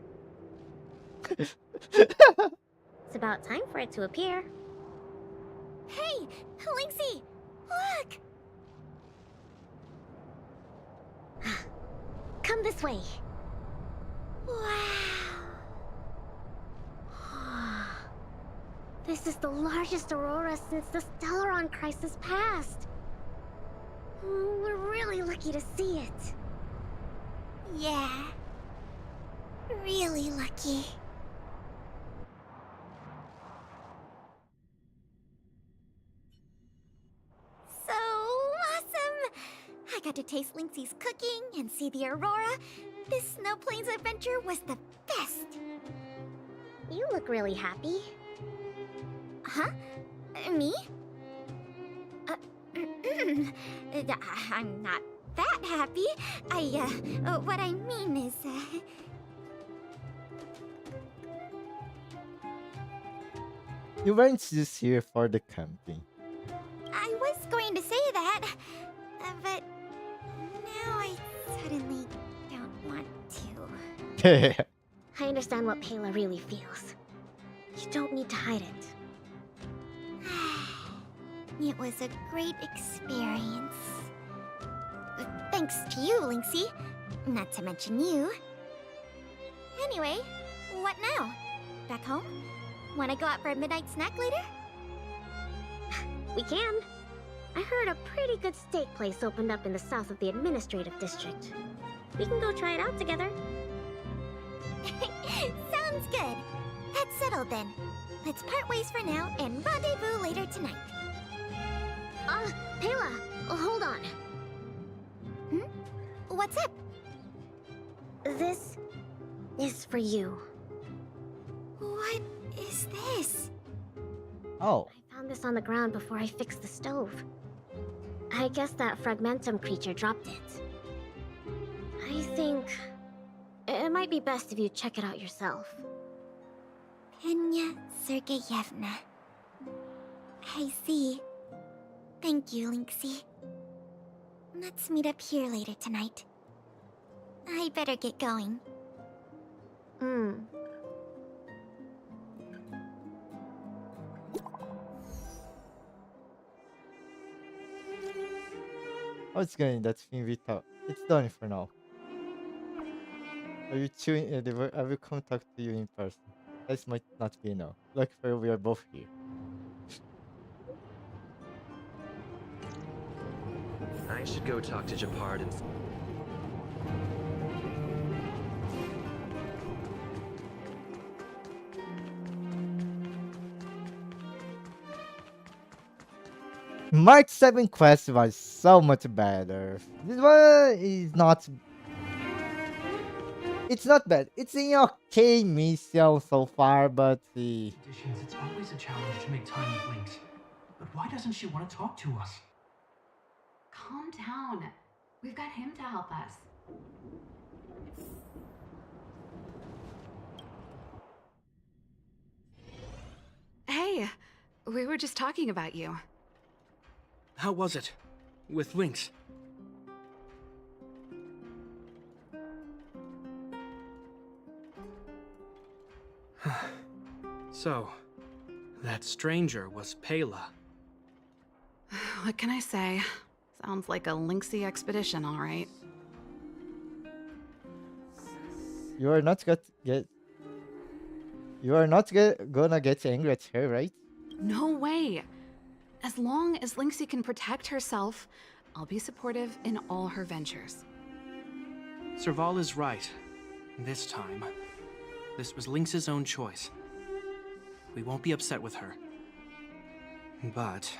It's about time for it to appear. Hey, Lynxie, look! Come this way. Wow. This is the largest aurora since the Stellaron crisis passed. We're really lucky to see it. Yeah. Really lucky. So awesome! I got to taste Lynxie's cooking and see the aurora. This Snow Plains adventure was the best. You look really happy. Huh? Me? I'm not that happy. What I mean is, You weren't just here for the camping. I was going to say that, but now I suddenly don't want to. I understand what Pela really feels. You don't need to hide it. It was a great experience. Thanks to you, Lynxie. Not to mention you. Anyway, what now? Back home? Wanna go out for a midnight snack later? We can. I heard a pretty good steak place opened up in the south of the administrative district. We can go try it out together. Sounds good. That's settled then. Let's part ways for now and rendezvous later tonight. Pela, hold on. What's up? This is for you. What is this? Oh. I found this on the ground before I fixed the stove. I guess that fragmentum creature dropped it. I think it might be best if you check it out yourself. Penya Sergeyevna. I see. Thank you, Linksy. Let's meet up here later tonight. I better get going. Oh, it's going. That's being without. It's done for now. Are you chewing? I will contact you in person. This might not be enough. Like for we are both here. I should go talk to Japard and... March 7 quest was so much better. This one is not. It's not bad. It's an okay mission so far, but the. Conditions, it's always a challenge to make time with Lynx. But why doesn't she want to talk to us? Calm down. We've got him to help us. Hey, we were just talking about you. How was it? With Lynx? So, that stranger was Pela. What can I say? Sounds like a Lynxy expedition, all right. You are not gonna get angry at her, right? No way! As long as Lynxy can protect herself, I'll be supportive in all her ventures. Serval is right. This time, this was Lynx's own choice. We won't be upset with her. But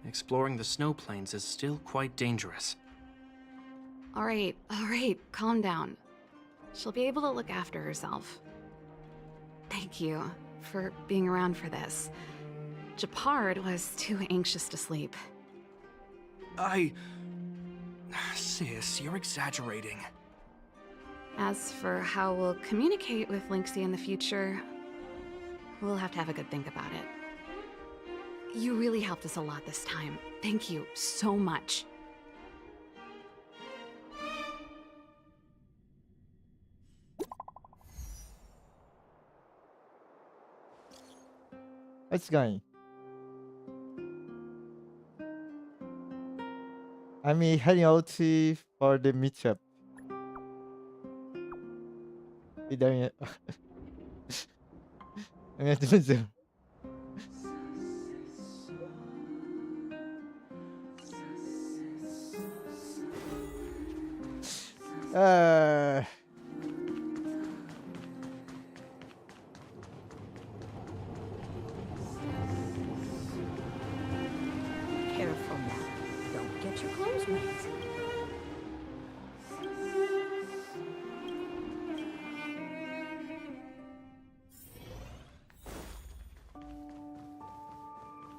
exploring the snow plains is still quite dangerous. All right, calm down. She'll be able to look after herself. Thank you for being around for this. Japard was too anxious to sleep. Sis, you're exaggerating. As for how we'll communicate with Lynxy in the future, we'll have to have a good think about it. You really helped us a lot this time. Thank you so much. It's going. I'm heading out for the meetup. I'm at the museum. Careful now. Don't get your clothes wet.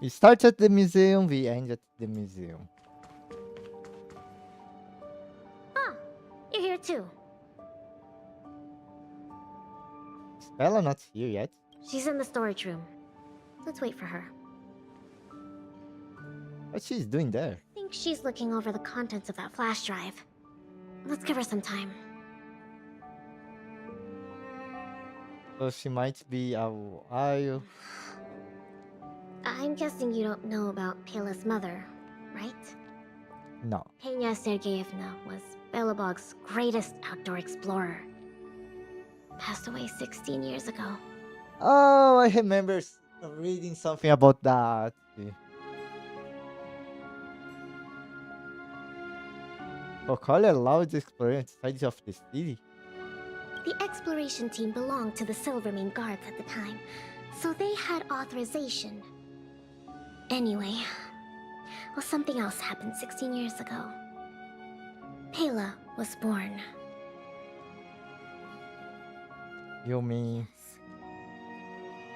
We start at the museum, we end at the museum. You're here too. Is Bella not here yet? She's in the storage room. Let's wait for her. What she's doing there? I think she's looking over the contents of that flash drive. Let's give her some time. So she might be a while. I'm guessing you don't know about Pela's mother, right? No. Penya Sergeyevna was Belobog's greatest outdoor explorer. Passed away 16 years ago. Oh, I remember reading something about that. Kokali allowed the experience outside of the city. The exploration team belonged to the Silvermane Guards at the time, so they had authorization. Anyway, well, something else happened 16 years ago. Pela was born. You mean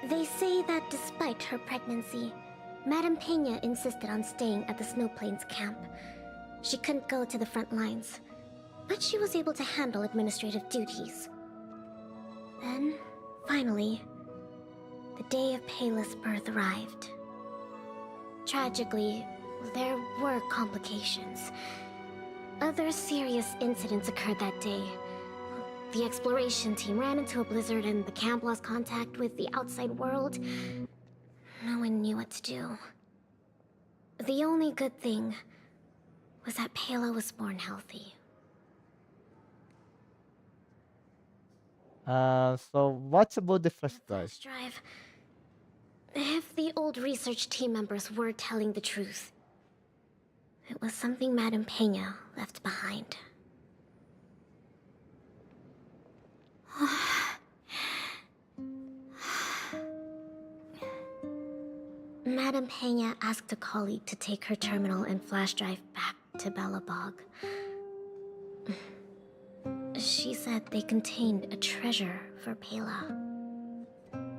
They say that despite her pregnancy, Madame Pena insisted on staying at the Snow Plains camp. She couldn't go to the front lines, but she was able to handle administrative duties. Then, finally, the day of Pela's birth arrived. Tragically, there were complications. Other serious incidents occurred that day. The exploration team ran into a blizzard and the camp lost contact with the outside world. No one knew what to do. The only good thing was that Pela was born healthy. so what's about the flash drive? Flash drive. If the old research team members were telling the truth, it was something Madame Pena left behind. Madame Pena asked a colleague to take her terminal and flash drive back to Belobog. She said they contained a treasure for Pela.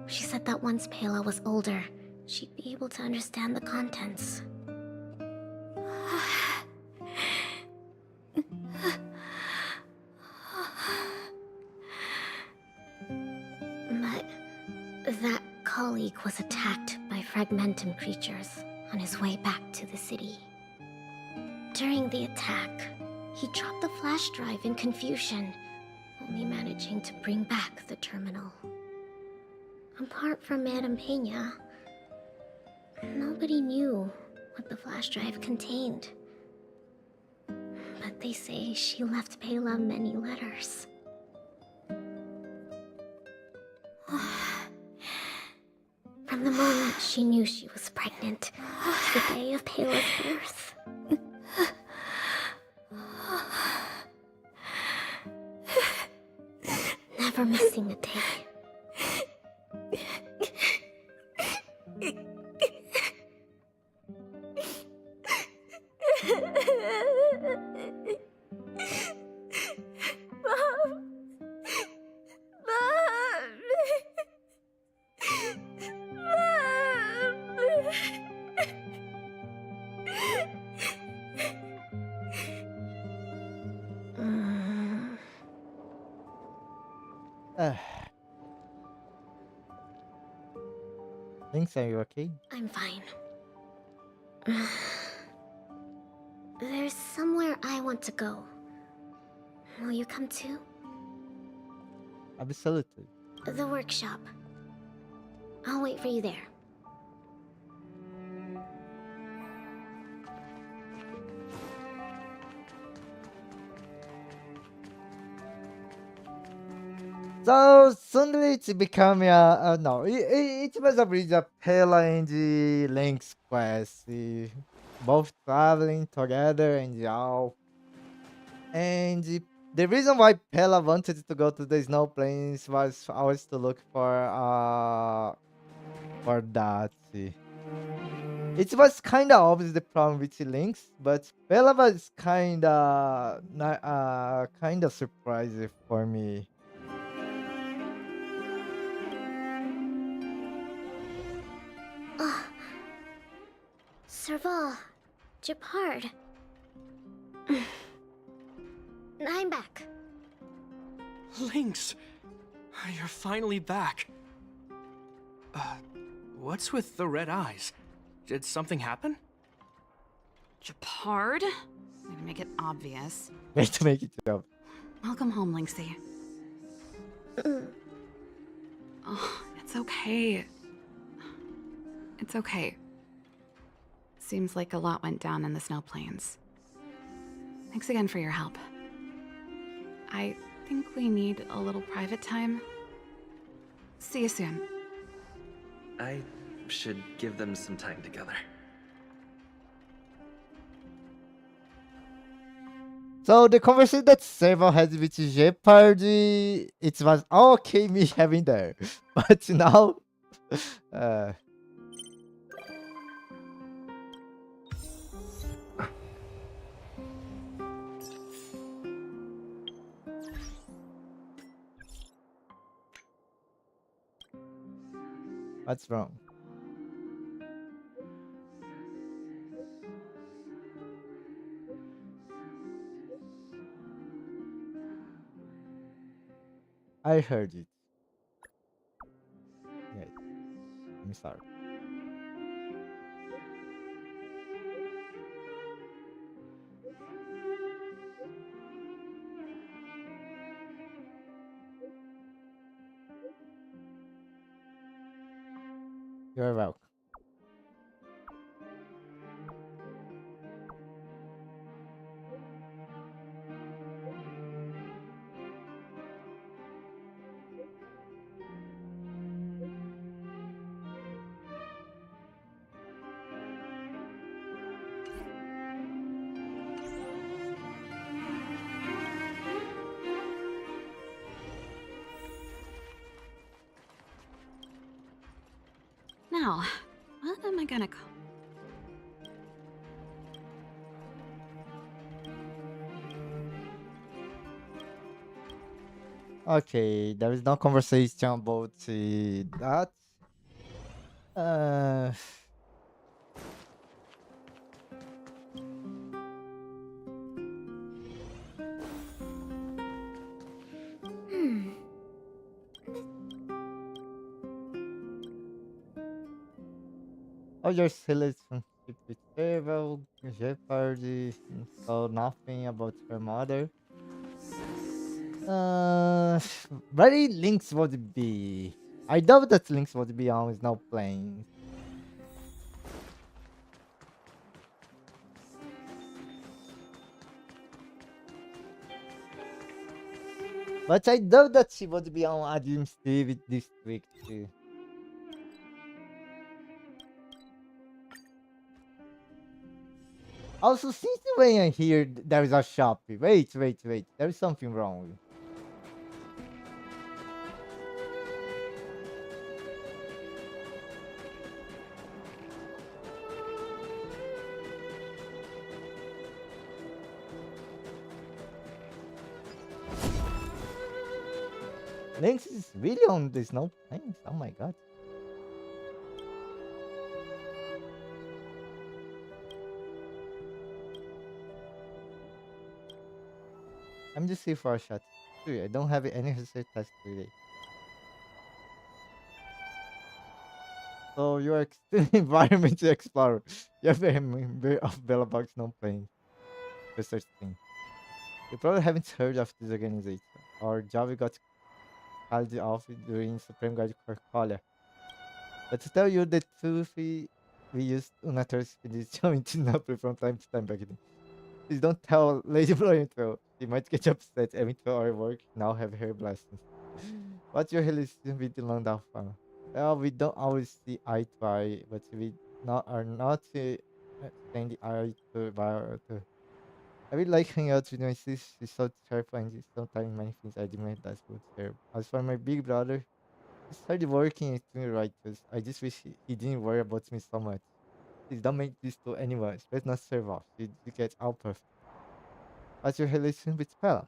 She said that once Pela was older, she'd be able to understand the contents. But that colleague was attacked by fragmentum creatures on his way back to the city. During the attack, he dropped the flash drive in confusion, only managing to bring back the terminal. Apart from Madame Pena, nobody knew what the flash drive contained. But they say she left Pela many letters. From the moment she knew she was pregnant to the day of Pela's birth. Never missing a day. Mom! Mom! Mom! Thanks, are you okay? I'm fine. There's somewhere I want to go. Will you come too? Absolutely. The workshop. I'll wait for you there. So suddenly it's becoming no, it was a bridge of Pela and the Link's quest, both traveling together and all. And the reason why Pela wanted to go to the snow plains was always to look for that. It was kind of obvious the problem with the links, but Pela was kind of surprising for me. Serval, Japard. I'm back. Lynx! You're finally back. What's with the red eyes? Did something happen? Japard? Way to make it obvious. Way to make it up. Welcome home, Lynxie. Oh, it's okay. It's okay. Seems like a lot went down in the snow plains. Thanks again for your help. I think we need a little private time. See you soon. I should give them some time together. So the conversation that Serval had with Jeopardy, it was okay me having there, but now, uh, what's wrong? I heard it. Yes, I'm sorry. You're welcome. Now, what am I gonna call? Okay, there is no conversation about that. Uh, Hmm. oh, your relationship with Serval, Jeopardy, so nothing about her mother. Uh, very links would be. I doubt that links would be on is now playing. But I doubt that she would be on administrative district. Also, since when I hear there is a shop, wait, there is something wrong. Lynx is really on the snow plains. Oh my god. I'm just here for a shot. Sorry, I don't have any research task today. So you are still environment explorer. You have a member of Bellabog Snow Plains research team. You probably haven't heard of this organization. Our job got called off during Supreme Guard Corcolia. But to tell you the truth, we used Unator expedition into Napoli from time to time back then. Please don't tell Lady Blointhrow. She might get upset and into our work now have her blessings. What's your relation with the Landau family? Well, we don't always see eye to eye, but we are not saying eye to. I really like hanging out with my sis. She's so sharp and she's sometimes many things I demand that's good her. As for my big brother, he's hard working and extremely righteous. I just wish he didn't worry about me so much. Please don't make this to anyone, especially not serve off. You get all perfect. What's your relation with Pella?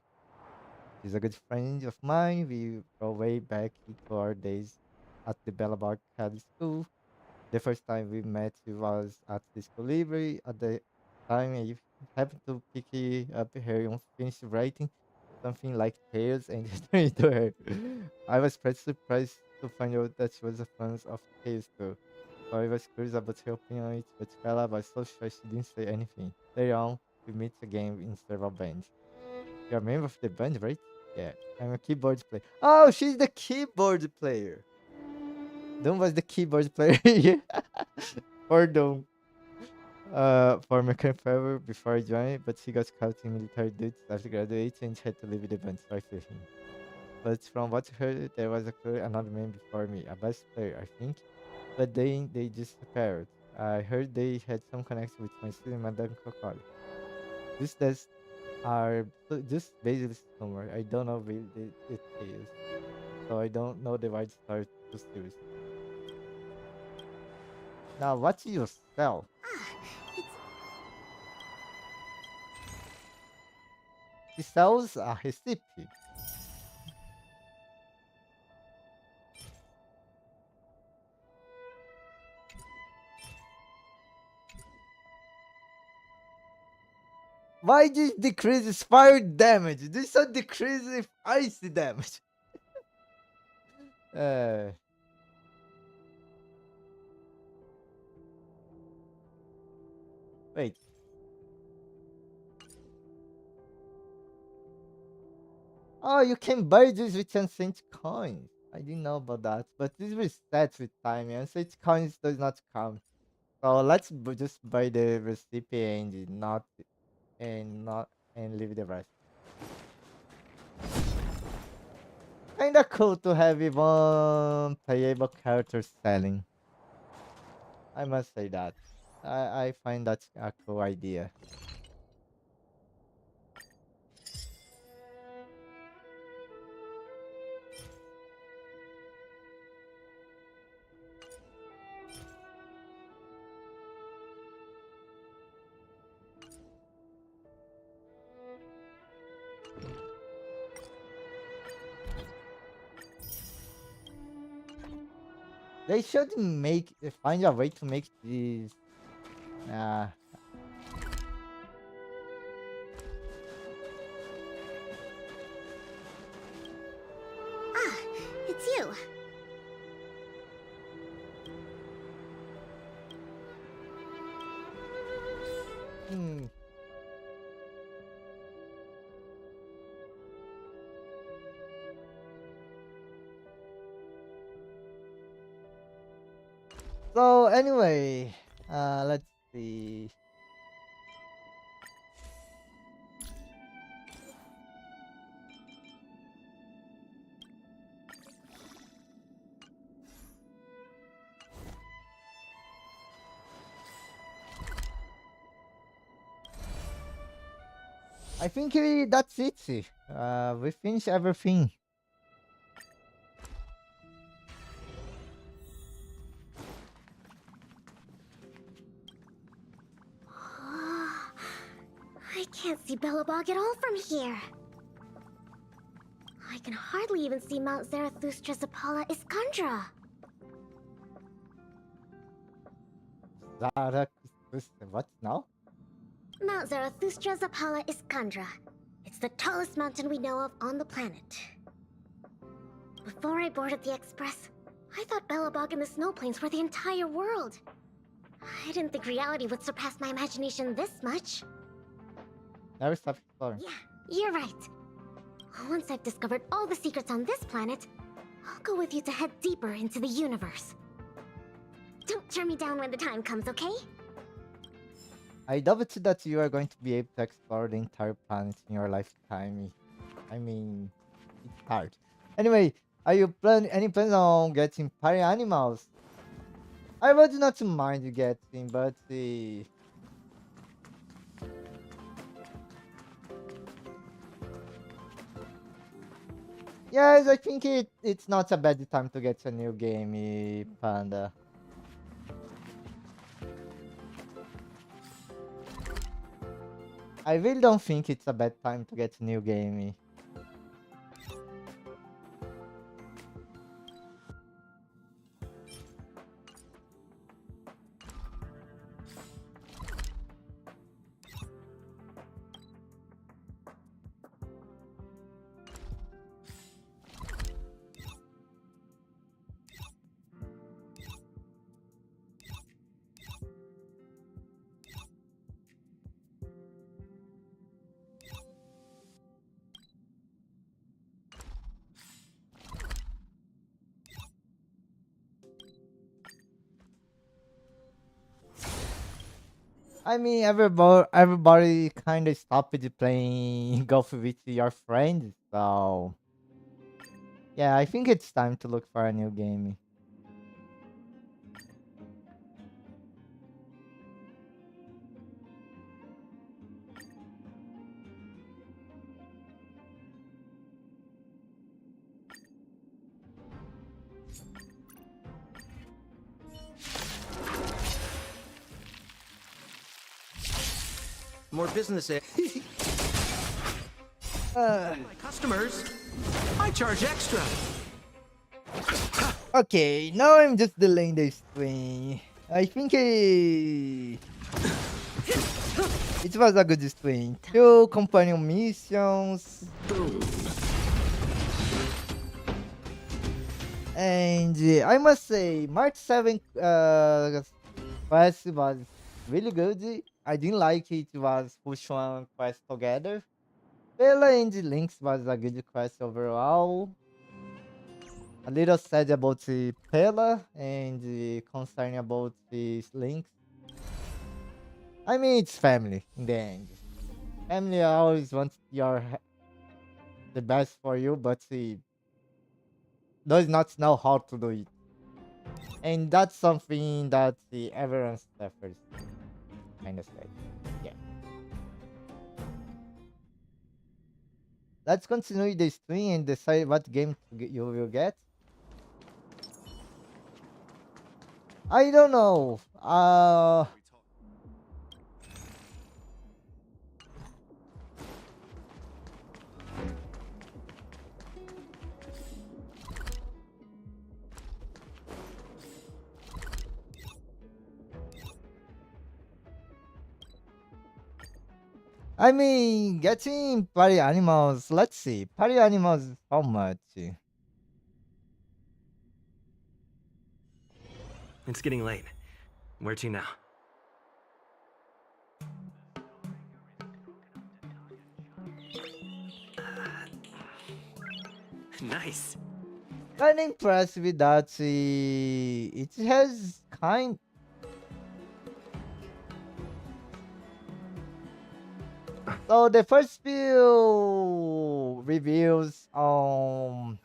She's a good friend of mine. We go way back into our days at the Bellabog Academy School. The first time we met was at the school library. At the time, I happened to pick up her unfinished writing, something like Tales, and return it to her. I was pretty surprised to find out that she was a fan of Tales too. So I was curious about her opinion on it, but Bella was so shy she didn't say anything. Later on, we met again in several bands. You're a member of the band, right? Yeah, I'm a keyboard player. Oh, she's the keyboard player. Doom was the keyboard player here for Doom. For Mechanic Forever before I joined, but he got caught in military duties after graduating and had to leave the band, so I feel him. But from what I heard, there was actually another man before me, a bass player, I think. But they just disappeared. I heard they had some connection with my student, Madame Kokoli. This does are just basically summer. I don't know what it is, so I don't know the right start to series. Now, what do you sell? He sells a recipe. Why this decreases fire damage? This one decreases icy damage. Uh, wait. Oh, you can buy this with ancient coins. I didn't know about that, but this resets with time. Ancient coins does not count. So let's just buy the recipe and not and leave the rest. Kinda cool to have even playable characters selling. I must say that. I find that a cool idea. They should find a way to make this. Uh, Ah, it's you. hmm. So anyway, let's see. I think that's it. We finished everything. I can't see Bellabog at all from here. I can hardly even see Mount Zarathustra's Apala Iskandra. What now? Mount Zarathustra's Apala Iskandra. It's the tallest mountain we know of on the planet. Before I boarded the Express, I thought Bellabog and the Snow Plains were the entire world. I didn't think reality would surpass my imagination this much. Never stop exploring. Yeah, you're right. Once I've discovered all the secrets on this planet, I'll go with you to head deeper into the universe. Don't turn me down when the time comes, okay? I doubt it that you are going to be able to explore the entire planet in your lifetime. I mean, it's hard. Anyway, are you any plans on getting party animals? I would not mind getting, but yes, I think it's not a bad time to get a new game, Panda. I really don't think it's a bad time to get a new game. I mean, everybody kind of stopped playing golf with your friends, so yeah, I think it's time to look for a new game. More business. Uh, My customers, I charge extra. okay, now I'm just delaying the swing. I think it was a good swing. Two companion missions. And I must say, March 7th quest was really good. I didn't like it was push one quest together. Bella and Lynx was a good quest overall. A little sad about the Pella and concern about the Lynx. I mean, it's family in the end. Family always wants the best for you, but does not know how to do it. And that's something that everyone suffers. Kind of sad. Yeah. Let's continue the stream and decide what game you will get. I don't know. I mean, getting party animals. Let's see. Party animals, how much? It's getting late. Where to now? Nice. Kind of impressed with that. It has kind. So the first few reviews on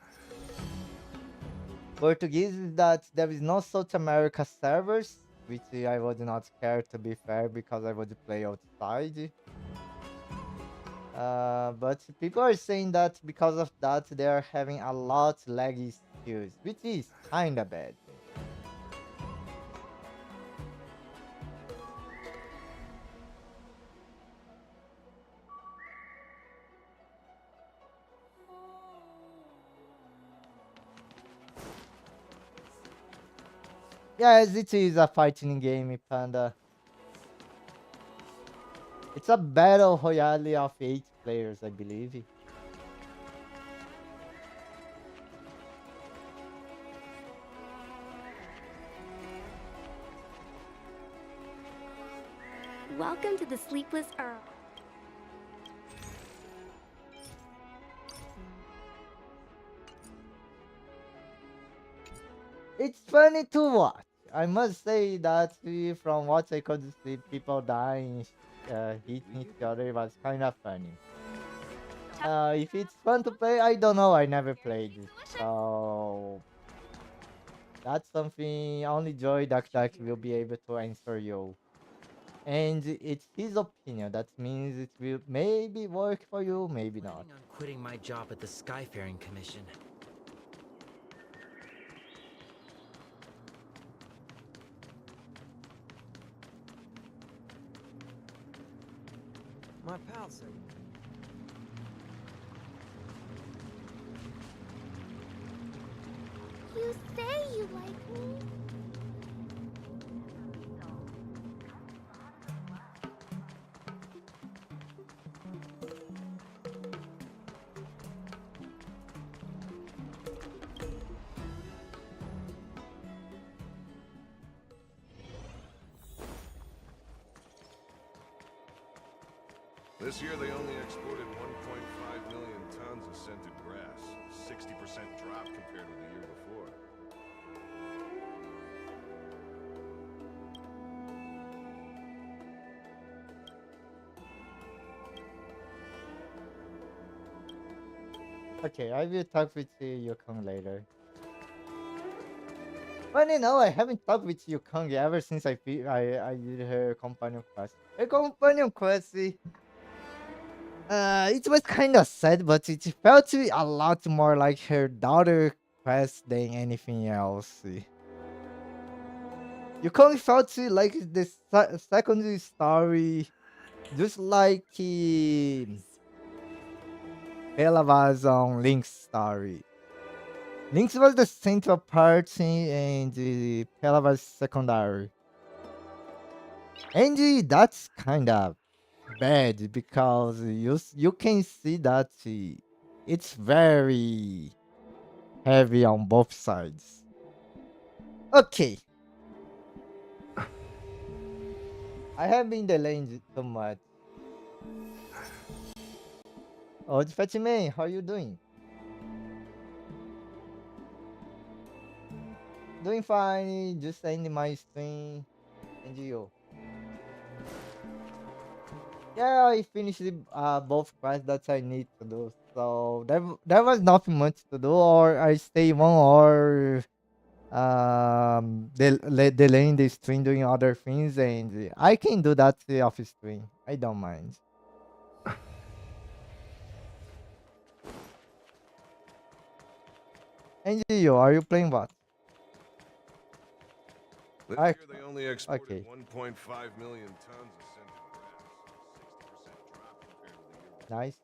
Portuguese is that there is no South America servers, which I would not care to be fair because I would play outside. But people are saying that because of that they are having a lot laggy issues, which is kinda bad. Yes, it is a fighting game, Panda. It's a battle royale of 8 players, I believe. Welcome to the Sleepless Earl. It's funny to watch. I must say that from what I could see, people dying, hitting each other was kind of funny. If it's fun to play, I don't know. I never played it, so that's something only Joy Duck Duck will be able to answer you. And it's his opinion. That means it will maybe work for you, maybe not. On quitting my job at the Skyfaring Commission. My pal said. You say you like me. This year they only exported 1.5 million tons of scented grass, 60% drop compared with the year before. Okay, I will talk with Yukong later. Funny no, I haven't talked with Yukong ever since I did her companion quest. Her companion quest, it was kind of sad, but it felt a lot more like her daughter quest than anything else. Yukong felt like the secondary story Just like Bella was on Link's story. Link's was the central part and Bella was secondary. And that's kind of bad because you can see that it's very heavy on both sides. Okay, I have been delaying too much. Oh, it's Fatty Man, how you doing? Doing fine, just ending my stream. And you? Yeah, I finished both quests that I need to do. So there was nothing much to do, or I stay 1 hour delaying the stream doing other things, and I can do that off stream. I don't mind. And you, are you playing what? This I, year they only exported okay, 1.5 million tons of scented grass, 60% drop compared to the year before. nice.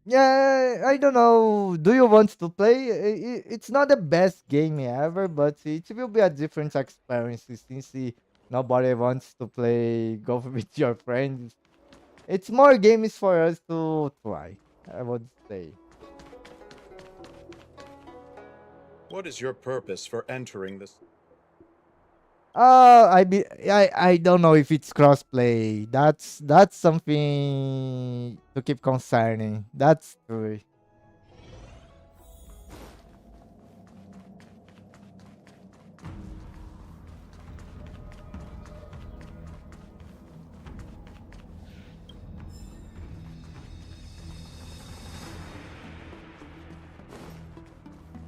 Yeah, I don't know. Do you want to play? It's not the best game ever, but it will be a different experience since nobody wants to play golf with your friends. It's more games for us to try, I would say. What is your purpose for entering this? I don't know if it's crossplay. That's something to keep concerning. That's true.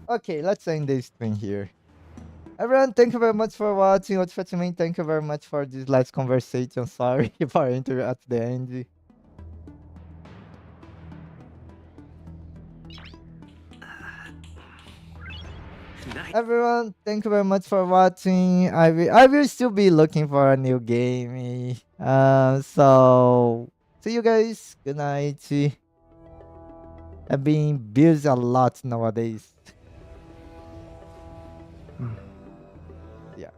Okay, let's end this thing here. Everyone, thank you very much for watching. What's Fatima? Thank you very much for this last conversation. Sorry for entering at the end. Nice. Everyone, thank you very much for watching. I will still be looking for a new game. So see you guys. Good night. I've been busy a lot nowadays. Yeah.